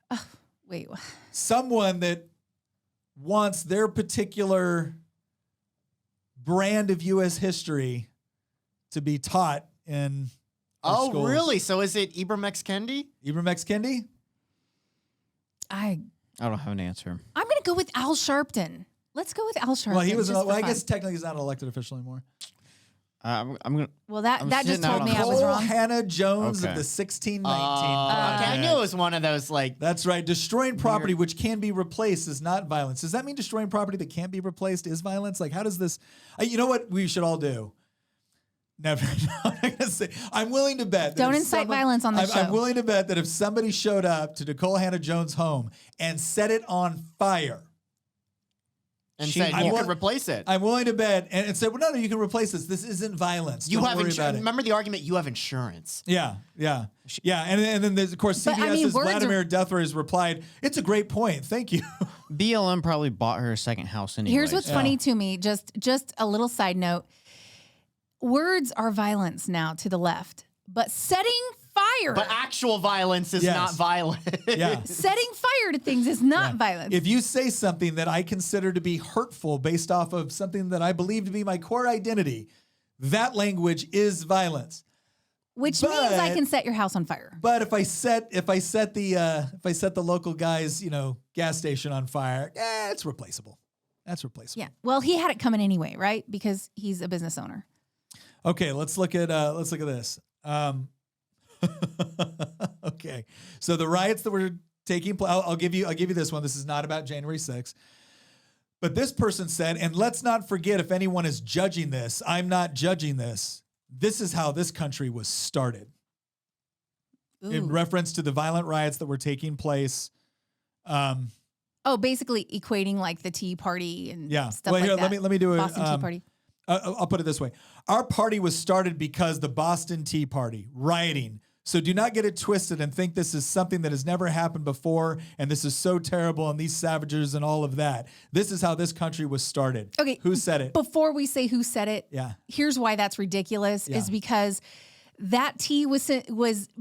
Wait. Someone that wants their particular brand of U.S. history to be taught in our Oh schools. really? So is it Ibram X. Kendi? Ibram X. Kendi? I don't have an answer. I'm going to go with Al Sharpton. Let's go with Al Sharpton. Well, he was. just for Well, I fun. guess technically he's not an elected official anymore. I'm gonna. Well, that I'm just sitting out told me on I was Cole wrong. Hannah Jones of Okay. the 1619. Okay, I knew it was one of those like. That's right. Destroying property which can be replaced is not violence. Does that mean destroying property that can't be replaced is violence? Like, how does this? You know what we should all do? Never. I'm not gonna say. I'm willing to bet. That Don't if incite violence on the I'm show. willing to bet that if somebody showed up to Nicole Hannah Jones' home and set it on fire, And She- said I you wa- could replace it. I'm willing to bet and said, well, no, you can replace this. This isn't violence. You Don't have worry insurance. about it. Remember the argument? You have insurance. Yeah. And then there's, of course, But, I CBS's mean, words Vladimir Duthler has replied, it's a great point. Thank you. BLM probably bought her a second house anyway. Here's what's funny to me. Just a little side note. Words are violence now to the left, but setting fire. But actual violence is Yes. not violent. Yeah. Setting fire to things is not violence. If you say something that I consider to be hurtful based off of something that I believe to be my core identity, that language is violence. Which means I but- can set your house on fire. But if I set the local guy's, gas station on fire, it's replaceable. That's replaceable. Yeah. Well, he had it coming anyway, right? Because he's a business owner. Okay, let's look at this. Okay, so the riots that were taking place. I'll give you this one. This is not about January 6th. But this person said, and let's not forget, if anyone is judging this, I'm not judging this. This is how this country was started. In Ooh. reference to the violent riots that were taking place. Oh, basically equating like the Tea Party and Yeah. stuff Well, like here, that. let me do it. Boston Tea Party. I'll put it this way. Our party was started because the Boston Tea Party, rioting. So do not get it twisted and think this is something that has never happened before and this is so terrible and these savages and all of that. This is how this country was started. Okay. Who said it? Before we say who said it, Yeah. here's why that's ridiculous Yeah. is because that tea was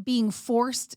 being forced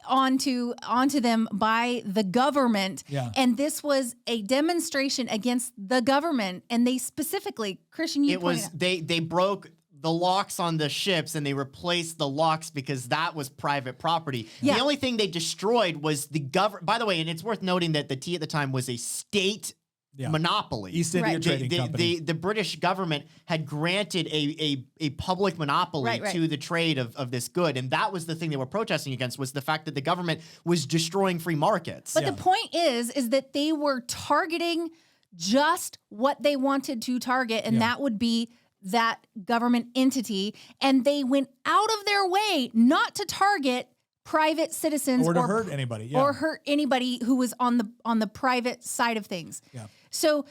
onto them by the government. Yeah. And this was a demonstration against the government. And they specifically, Christian, you It was pointed out- they broke the locks on the ships and they replaced the locks because that was private property. Yeah. The only thing they destroyed was the government. By the way, and it's worth noting that the tea at the time was a state Yeah. monopoly. East India Right. Trading Company. The British government had granted a public monopoly Right. to the trade of this good, and that was the thing they were protesting against, was the fact that the government was destroying free markets. But Yeah. the point is that they were targeting just what they wanted to target, and Yeah. that would be that government entity, and they went out of their way not to target private citizens or to hurt anybody, yeah. or hurt anybody who was on the private side of things. Yeah. So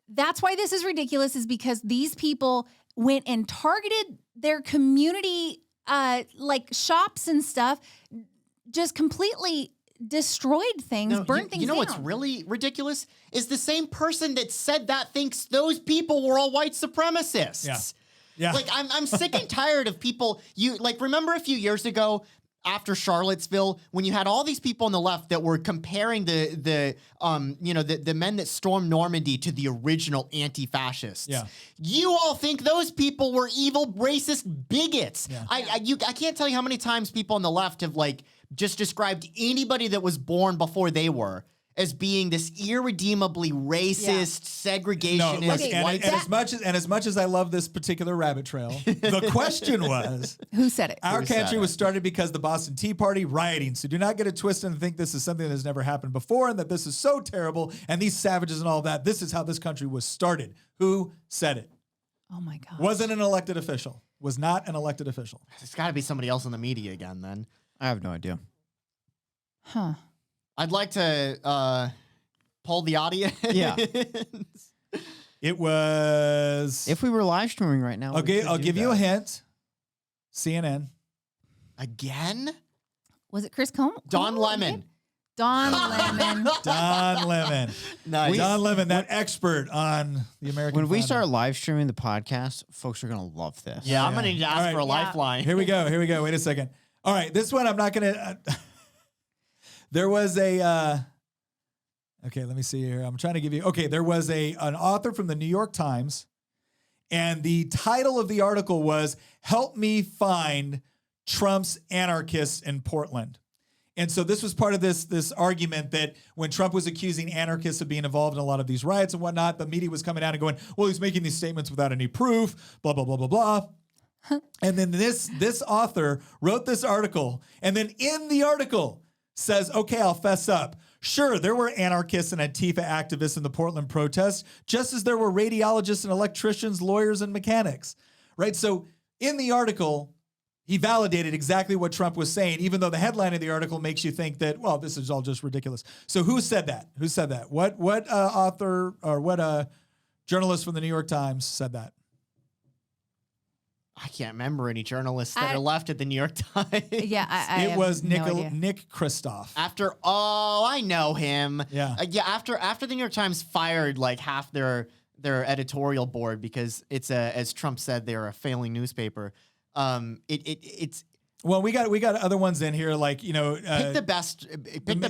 that's why this is ridiculous, is because these people went and targeted their community, like shops and stuff, just completely destroyed things, burned things down. You know what's really ridiculous is the same person that said that thinks those people were all white supremacists. Yeah. Yeah. Like I'm sick and tired of people. You like remember a few years ago after Charlottesville when you had all these people on the left that were comparing the men that stormed Normandy to the original anti-fascists. Yeah. You all think those people were evil, racist bigots. Yeah. I can't tell you how many times people on the left have like just described anybody that was born before they were as being this irredeemably racist, segregationist. No, look, white and as much as I love this particular rabbit trail, the question was, who said it? Our Who said country it? was started because the Boston Tea Party rioting. So do not get it twisted and think this is something that has never happened before and that this is so terrible and these savages and all that. This is how this country was started. Who said it? Oh my God. Wasn't an elected official. Was not an elected official. It's got to be somebody else in the media again then. I have no idea. Huh. I'd like to poll the audience. Yeah. It was. If we were live streaming right now, Okay, I'll give you a hint. CNN. Again? Was it Chris Combs? Don Lemon. Don Lemon. Don Lemon. Nice. Don Lemon, that expert on the American When we founding. start live streaming the podcast, folks are gonna love this. Yeah, I'm going to need to ask All right. for a Yeah. lifeline. Here we go. Wait a second. All right, this one I'm not going to. There was a. Okay, let me see here. I'm trying to give you. Okay, there was an author from the New York Times, and the title of the article was "Help Me Find Trump's Anarchists in Portland." And so this was part of this argument that when Trump was accusing anarchists of being involved in a lot of these riots and whatnot, the media was coming out and going, "Well, he's making these statements without any proof." Blah blah blah blah blah. And then this author wrote this article, and then in the article says, "Okay, I'll fess up. Sure, there were anarchists and Antifa activists in the Portland protests, just as there were radiologists and electricians, lawyers, and mechanics." Right? So in the article, he validated exactly what Trump was saying, even though the headline of the article makes you think that, well, this is all just ridiculous. So who said that? Who said that? What author or what journalist from the New York Times said that? I can't remember any journalists that are left at the New York Times. Yeah, I It was no idea. Nick Kristof. I know him. Yeah. After the New York Times fired like half their editorial board because it's as Trump said, they're a failing newspaper. It's Well, we got other ones in here, like pick the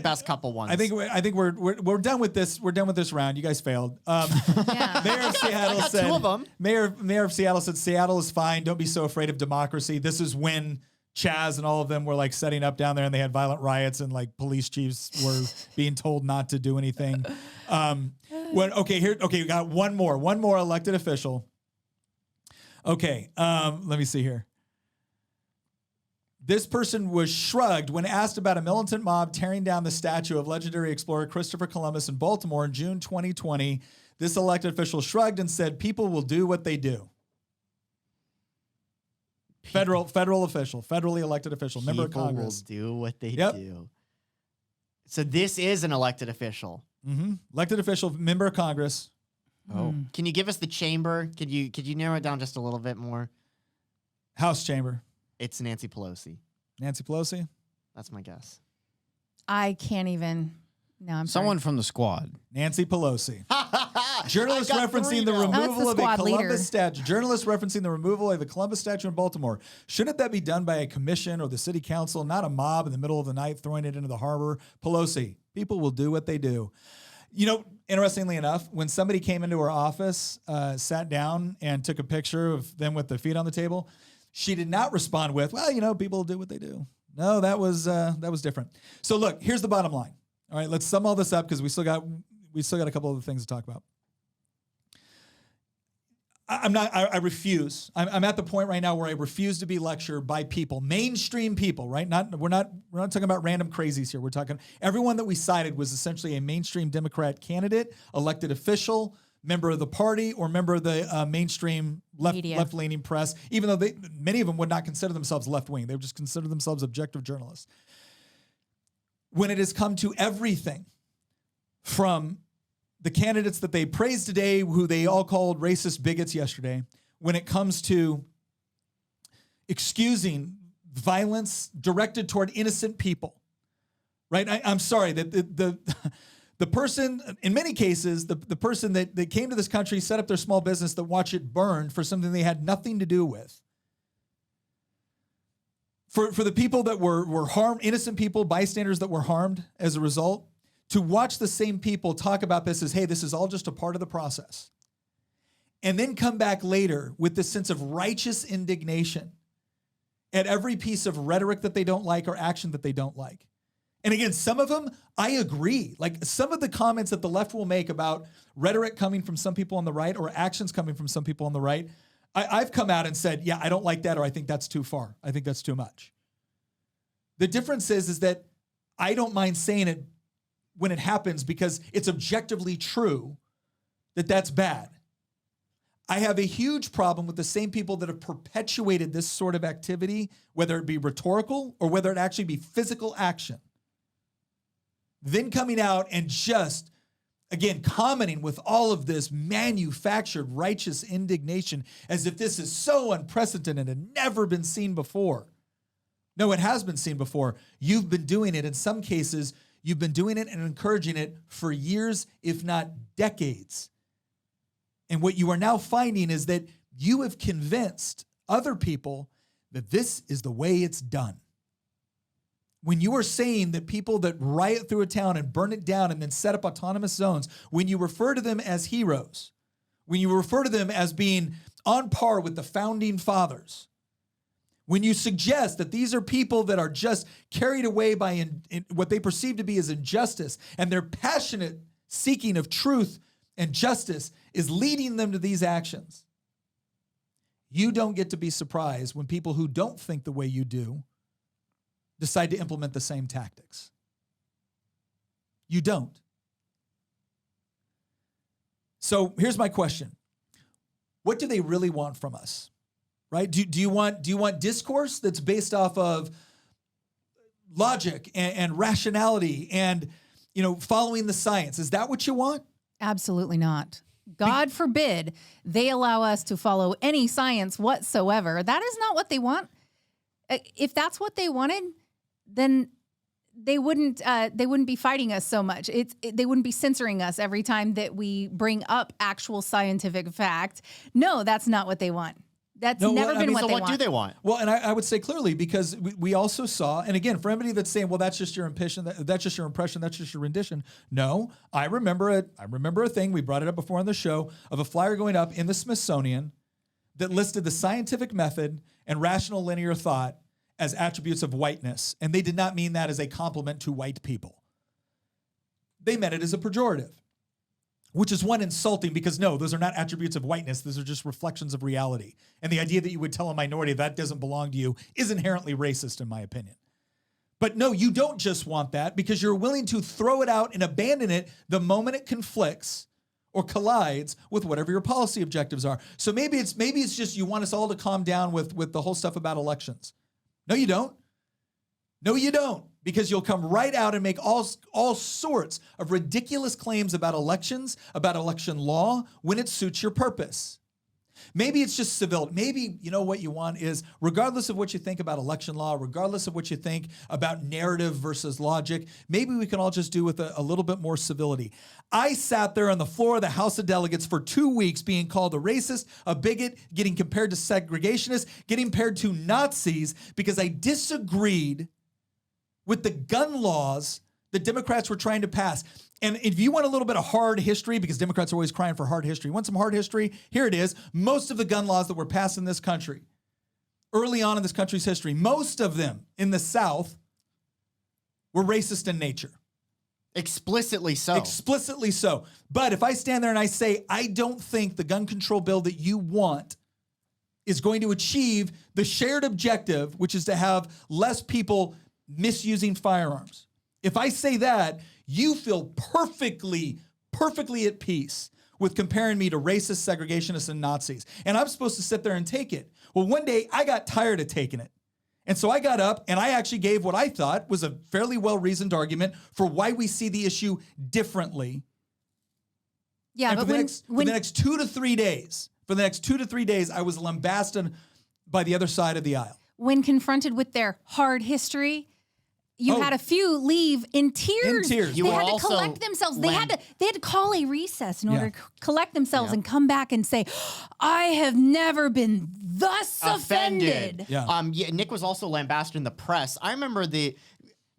best couple ones. I think we're done with this. We're done with this round. You guys failed. Yeah. Mayor of Seattle I got said. two of them. Mayor of Seattle said Seattle is fine. Don't be so afraid of democracy. This is when Chaz and all of them were like setting up down there, and they had violent riots, and like police chiefs were being told not to do anything. We got one more elected official. Okay, let me see here. This person was shrugged when asked about a militant mob tearing down the statue of legendary explorer Christopher Columbus in Baltimore in June 2020. This elected official shrugged and said, "People will do what they do." Federal official, federally elected official, member of People Congress. will do what they Yep. do. So this is an elected official. Elected official, member of Congress. Oh, Can you give us the chamber? Could you narrow it down just a little bit more? House chamber. It's Nancy Pelosi. Nancy Pelosi. That's my guess. I can't even. No, I'm someone from the squad. Nancy Pelosi. Journalists I got referencing three the now. That's removal the of a squad leader. Columbus statue. Journalists referencing the removal of a Columbus statue in Baltimore. Shouldn't that be done by a commission or the city council, not a mob in the middle of the night throwing it into the harbor? Pelosi. People will do what they do. Interestingly enough, when somebody came into her office, sat down and took a picture of them with their feet on the table, she did not respond with, "Well, people do what they do." No, that was different. So look, here's the bottom line. All right, let's sum all this up because we still got a couple of things to talk about. I refuse. I'm at the point right now where I refuse to be lectured by people, mainstream people, right? We're not talking about random crazies here. We're talking everyone that we cited was essentially a mainstream Democrat candidate, elected official, member of the party or member of the mainstream Media. left-leaning press, even though many of them would not consider themselves left-wing. They would just consider themselves objective journalists. When it has come to everything from the candidates that they praised today, who they all called racist bigots yesterday, when it comes to excusing violence directed toward innocent people, right? I'm sorry that the person, in many cases, the person that came to this country, set up their small business, that watched it burn for something they had nothing to do with. For the people that were harmed, innocent people, bystanders that were harmed as a result, to watch the same people talk about this as, hey, this is all just a part of the process. And then come back later with this sense of righteous indignation at every piece of rhetoric that they don't like or action that they don't like. And again, some of them, I agree. Like some of the comments that the left will make about rhetoric coming from some people on the right or actions coming from some people on the right, I've come out and said, yeah, I don't like that, or I think that's too far. I think that's too much. The difference is that I don't mind saying it when it happens because it's objectively true that that's bad. I have a huge problem with the same people that have perpetuated this sort of activity, whether it be rhetorical or whether it actually be physical action. Then coming out and just, again, commenting with all of this manufactured righteous indignation as if this is so unprecedented and never been seen before. No, it has been seen before. You've been doing it. In some cases, you've been doing it and encouraging it for years, if not decades. And what you are now finding is that you have convinced other people that this is the way it's done. When you are saying that people that riot through a town and burn it down and then set up autonomous zones, when you refer to them as heroes, when you refer to them as being on par with the founding fathers, when you suggest that these are people that are just carried away by in what they perceive to be as injustice, and their passionate seeking of truth and justice is leading them to these actions, you don't get to be surprised when people who don't think the way you do decide to implement the same tactics. You don't. So here's my question. What do they really want from us? Right? Do you want discourse that's based off of logic and rationality and following the science? Is that what you want? Absolutely not. God forbid they allow us to follow any science whatsoever. That is not what they want. If that's what they wanted, then they wouldn't be fighting us so much. They wouldn't be censoring us every time that we bring up actual scientific fact. No, that's not what they want. That's never been what they want. What do they want? Well, and I would say clearly, because we also saw, and again, for anybody that's saying, well, that's just your impression, that's just your rendition. No, I remember a thing, we brought it up before on the show, of a flyer going up in the Smithsonian that listed the scientific method and rational linear thought as attributes of whiteness. And they did not mean that as a compliment to white people. They meant it as a pejorative, which is one insulting, because no, those are not attributes of whiteness. Those are just reflections of reality. And the idea that you would tell a minority that doesn't belong to you is inherently racist, in my opinion. But no, you don't just want that, because you're willing to throw it out and abandon it the moment it conflicts or collides with whatever your policy objectives are. So maybe it's just you want us all to calm down with the whole stuff about elections. No, you don't. No, you don't. Because you'll come right out and make all sorts of ridiculous claims about elections, about election law, when it suits your purpose. Maybe it's just civility. Maybe, what you want is, regardless of what you think about election law, regardless of what you think about narrative versus logic, maybe we can all just do with a little bit more civility. I sat there on the floor of the House of Delegates for 2 weeks being called a racist, a bigot, getting compared to segregationists, getting compared to Nazis, because I disagreed with the gun laws that Democrats were trying to pass. And if you want a little bit of hard history, because Democrats are always crying for hard history, you want some hard history? Here it is. Most of the gun laws that were passed in this country, early on in this country's history, most of them in the South were racist in nature. Explicitly so. Explicitly so. But if I stand there and I say, I don't think the gun control bill that you want is going to achieve the shared objective, which is to have less people misusing firearms. If I say that, you feel perfectly at peace with comparing me to racists, segregationists, and Nazis. And I'm supposed to sit there and take it. Well, one day I got tired of taking it. And so I got up and I actually gave what I thought was a fairly well-reasoned argument for why we see the issue differently. Yeah, and but for the next 2 to 3 days, I was lambasted by the other side of the aisle. When confronted with their hard history, you had a few leave in tears. In tears. They had to collect themselves. They had to call a recess in order to collect themselves and come back and say, I have never been thus offended. Yeah. Nick was also lambasted in the press. I remember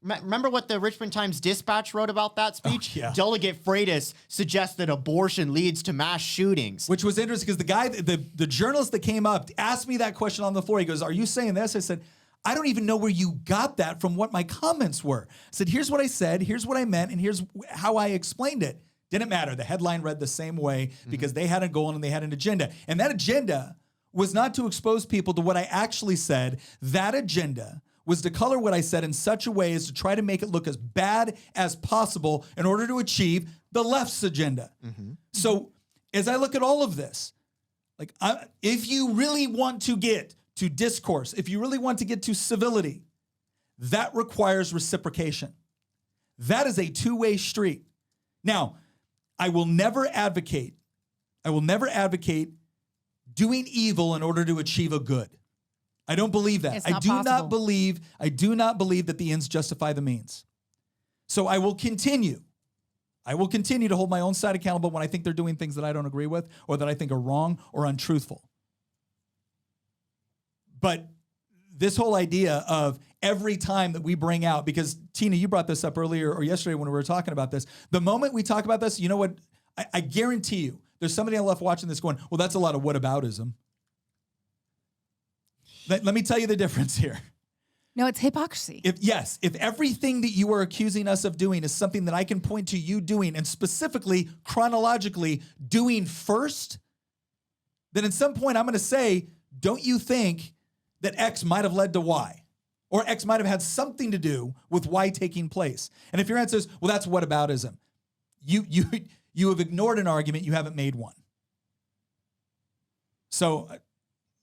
Remember what the Richmond Times-Dispatch wrote about that speech? Oh, yeah. Delegate Freitas suggests that abortion leads to mass shootings. Which was interesting because the guy, the journalist that came up asked me that question on the floor. He goes, are you saying this? I said, I don't even know where you got that from what my comments were. I said, here's what I said, here's what I meant, and here's how I explained it. Didn't matter. The headline read the same way because they had a goal and they had an agenda. And that agenda was not to expose people to what I actually said. That agenda was to color what I said in such a way as to try to make it look as bad as possible in order to achieve the left's agenda. So as I look at all of this, like if you really want to get to discourse, if you really want to get to civility, that requires reciprocation. That is a two-way street. Now, I will never advocate doing evil in order to achieve a good. I don't believe that. It's I not do possible. not believe that the ends justify the means. So I will continue to hold my own side accountable when I think they're doing things that I don't agree with or that I think are wrong or untruthful. But this whole idea of every time that we bring out, because Tina, you brought this up earlier or yesterday when we were talking about this, the moment we talk about this, you know what? I guarantee you there's somebody on the left watching this going, well, that's a lot of whataboutism. Let me tell you the difference here. No, it's hypocrisy. If everything that you are accusing us of doing is something that I can point to you doing, and specifically, chronologically, doing first, then at some point I'm going to say, don't you think that X might have led to Y? Or X might have had something to do with Y taking place? And if your answer is, well, that's whataboutism, you have ignored an argument, you haven't made one. So,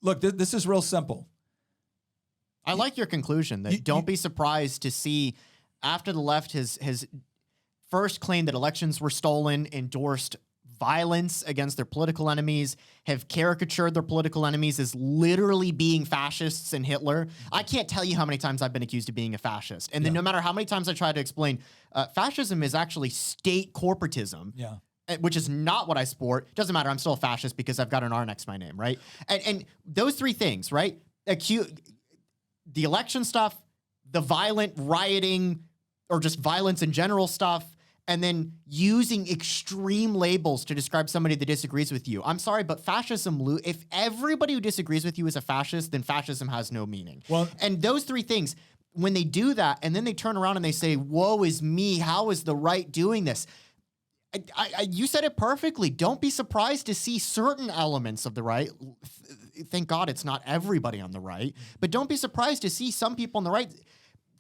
look, this is real simple. I like your conclusion that don't be surprised to see after the left has first claimed that elections were stolen, endorsed violence against their political enemies, have caricatured their political enemies as literally being fascists and Hitler. I can't tell you how many times I've been accused of being a fascist. And then no matter how many times I try to explain, fascism is actually state corporatism. Yeah. Which is not what I sport. Doesn't matter. I'm still a fascist because I've got an R next to my name, right? And those three things, right? The election stuff, the violent rioting, or just violence in general stuff, and then using extreme labels to describe somebody that disagrees with you. I'm sorry, but fascism, if everybody who disagrees with you is a fascist, then fascism has no meaning. Well, and those three things, when they do that, and then they turn around and they say, woe is me, how is the right doing this? You said it perfectly. Don't be surprised to see certain elements of the right. Thank God it's not everybody on the right, but don't be surprised to see some people on the right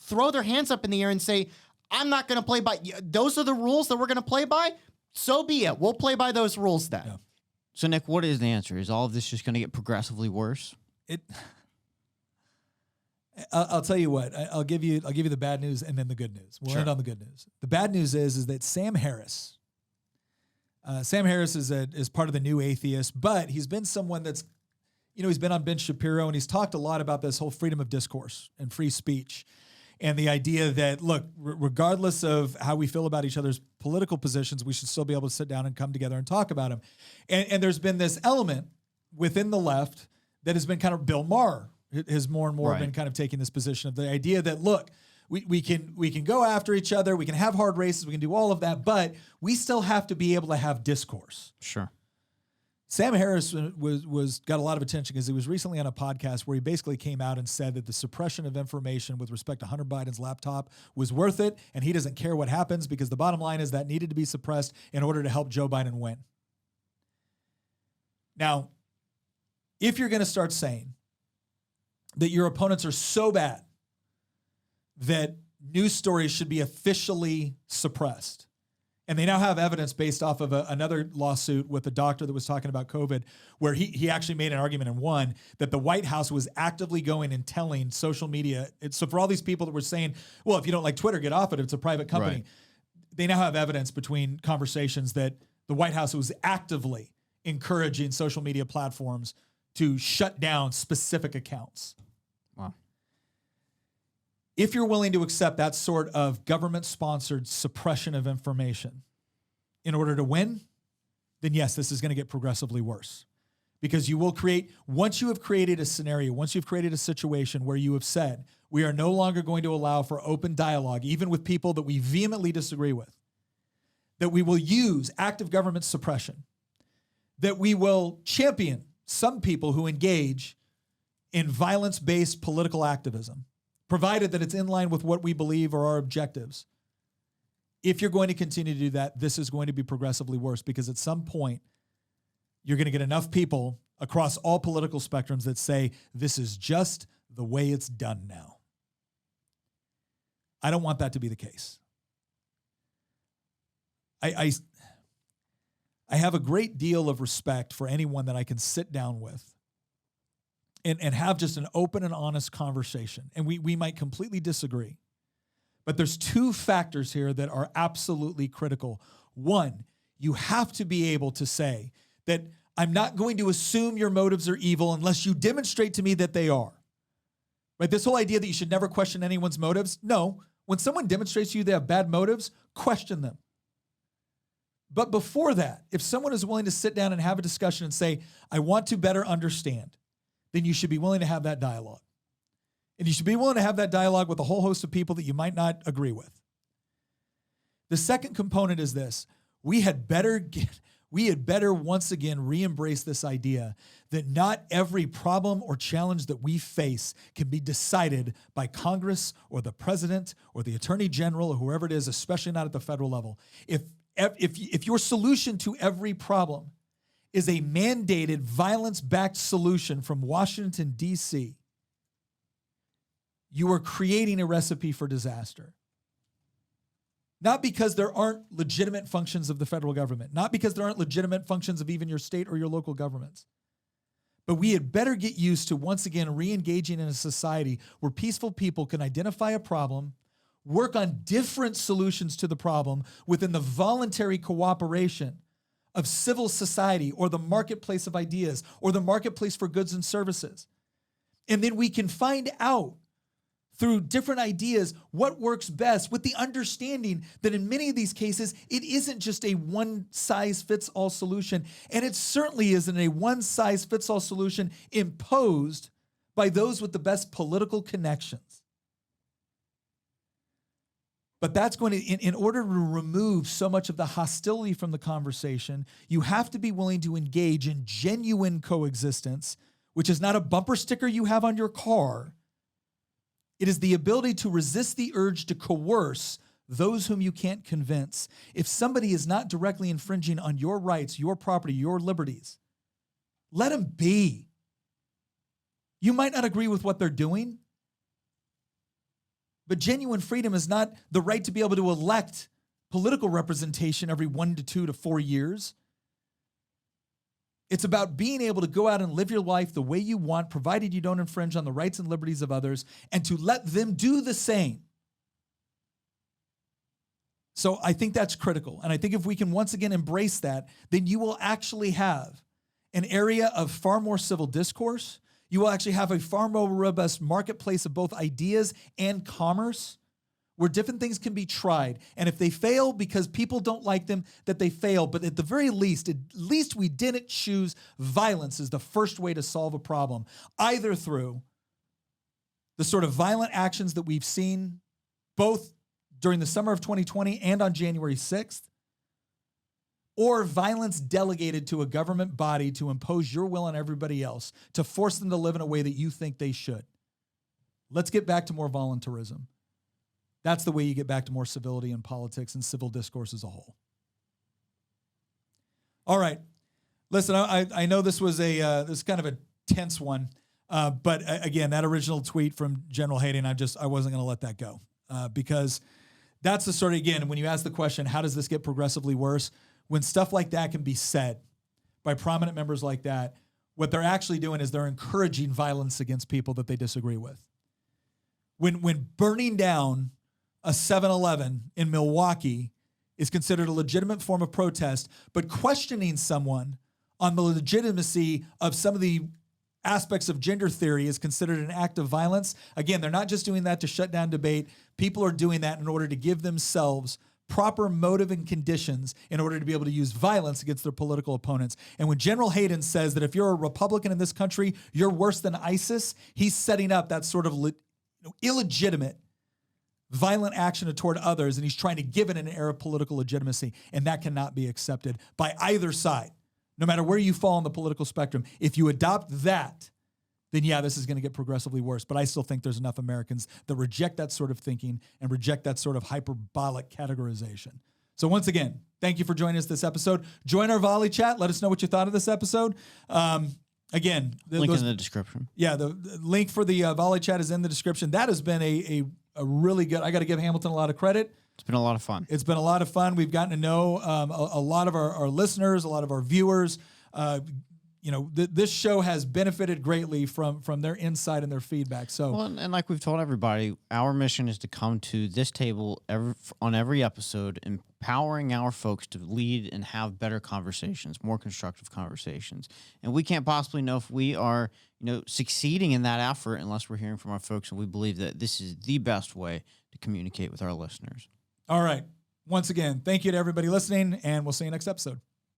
throw their hands up in the air and say, I'm not going to play by, those are the rules that we're going to play by. So be it. We'll play by those rules then. Yeah. So Nick, what is the answer? Is all of this just going to get progressively worse? I'll tell you what. I'll give you the bad news and then the good news. We'll end on the good news. The bad news is that Sam Harris is part of the New Atheist, but he's been someone that's, he's been on Ben Shapiro and he's talked a lot about this whole freedom of discourse and free speech and the idea that, look, regardless of how we feel about each other's political positions, we should still be able to sit down and come together and talk about them. And there's been this element within the left that has been kind of, Bill Maher has more and more been kind of taking this position of the idea that, look, we can go after each other, we can have hard races, we can do all of that, but we still have to be able to have discourse. Sure. Sam Harris got a lot of attention because he was recently on a podcast where he basically came out and said that the suppression of information with respect to Hunter Biden's laptop was worth it, and he doesn't care what happens because the bottom line is that needed to be suppressed in order to help Joe Biden win. Now, if you're going to start saying that your opponents are so bad that news stories should be officially suppressed And they now have evidence based off of another lawsuit with a doctor that was talking about COVID, where he actually made an argument and won that the White House was actively going and telling social media. So for all these people that were saying, well, if you don't like Twitter, get off it. It's a private company. Right. They now have evidence between conversations that the White House was actively encouraging social media platforms to shut down specific accounts. Wow. If you're willing to accept that sort of government-sponsored suppression of information in order to win, then yes, this is going to get progressively worse. Because you will once you have created a scenario, once you've created a situation where you have said, we are no longer going to allow for open dialogue, even with people that we vehemently disagree with, that we will use active government suppression, that we will champion some people who engage in violence-based political activism, provided that it's in line with what we believe are our objectives. If you're going to continue to do that, this is going to be progressively worse, because at some point, you're going to get enough people across all political spectrums that say, this is just the way it's done now. I don't want that to be the case. I have a great deal of respect for anyone that I can sit down with and have just an open and honest conversation. And we might completely disagree. But there's two factors here that are absolutely critical. One, you have to be able to say that I'm not going to assume your motives are evil unless you demonstrate to me that they are. Right? This whole idea that you should never question anyone's motives. No, when someone demonstrates to you they have bad motives, question them. But before that, if someone is willing to sit down and have a discussion and say, I want to better understand, then you should be willing to have that dialogue. And you should be willing to have that dialogue with a whole host of people that you might not agree with. The second component is this. We had better once again re-embrace this idea that not every problem or challenge that we face can be decided by Congress or the president or the attorney general or whoever it is, especially not at the federal level. If your solution to every problem is a mandated violence-backed solution from Washington, D.C., you are creating a recipe for disaster. Not because there aren't legitimate functions of the federal government, not because there aren't legitimate functions of even your state or your local governments. But we had better get used to, once again, re-engaging in a society where peaceful people can identify a problem, work on different solutions to the problem within the voluntary cooperation of civil society or the marketplace of ideas or the marketplace for goods and services. And then we can find out through different ideas what works best, with the understanding that in many of these cases, it isn't just a one-size-fits-all solution, and it certainly isn't a one-size-fits-all solution imposed by those with the best political connections. But that's going to, in order to remove so much of the hostility from the conversation, you have to be willing to engage in genuine coexistence, which is not a bumper sticker you have on your car. It is the ability to resist the urge to coerce those whom you can't convince. If somebody is not directly infringing on your rights, your property, your liberties, let them be. You might not agree with what they're doing, but genuine freedom is not the right to be able to elect political representation every 1 to 2 to 4 years. It's about being able to go out and live your life the way you want, provided you don't infringe on the rights and liberties of others, and to let them do the same. So I think that's critical. And I think if we can once again embrace that, then you will actually have an area of far more civil discourse. You will actually have a far more robust marketplace of both ideas and commerce, where different things can be tried. And if they fail because people don't like them, that they fail. But at the very least, we didn't choose violence as the first way to solve a problem, either through the sort of violent actions that we've seen both during the summer of 2020 and on January 6th, or violence delegated to a government body to impose your will on everybody else, to force them to live in a way that you think they should. Let's get back to more voluntarism. That's the way you get back to more civility in politics and civil discourse as a whole. All right. Listen, I know this was this kind of a tense one, but again, that original tweet from General Hayden, I wasn't going to let that go because that's the sort of, again, when you ask the question, how does this get progressively worse? When stuff like that can be said by prominent members like that, what they're actually doing is they're encouraging violence against people that they disagree with. When burning down a 7-Eleven in Milwaukee is considered a legitimate form of protest, but questioning someone on the legitimacy of some of the aspects of gender theory is considered an act of violence. Again, they're not just doing that to shut down debate. People are doing that in order to give themselves proper motive and conditions in order to be able to use violence against their political opponents. And when General Hayden says that if you're a Republican in this country, you're worse than ISIS, he's setting up that sort of illegitimate violent action toward others, and he's trying to give it an air of political legitimacy, and that cannot be accepted by either side, no matter where you fall on the political spectrum. If you adopt that, then yeah, this is going to get progressively worse. But I still think there's enough Americans that reject that sort of thinking and reject that sort of hyperbolic categorization. So once again, thank you for joining us this episode. Join our Volley chat. Let us know what you thought of this episode. Again, link in the description. Yeah, the link for the Volley chat is in the description. That has been a really good, I got to give Hamilton a lot of credit. It's been a lot of fun. It's been a lot of fun. We've gotten to know a lot of our listeners, a lot of our viewers. This show has benefited greatly from their insight and their feedback. So, well, and like we've told everybody, our mission is to come to this table on every episode, empowering our folks to lead and have better conversations, more constructive conversations. And we can't possibly know if we are, succeeding in that effort unless we're hearing from our folks. And we believe that this is the best way to communicate with our listeners. All right. Once again, thank you to everybody listening, and we'll see you next episode.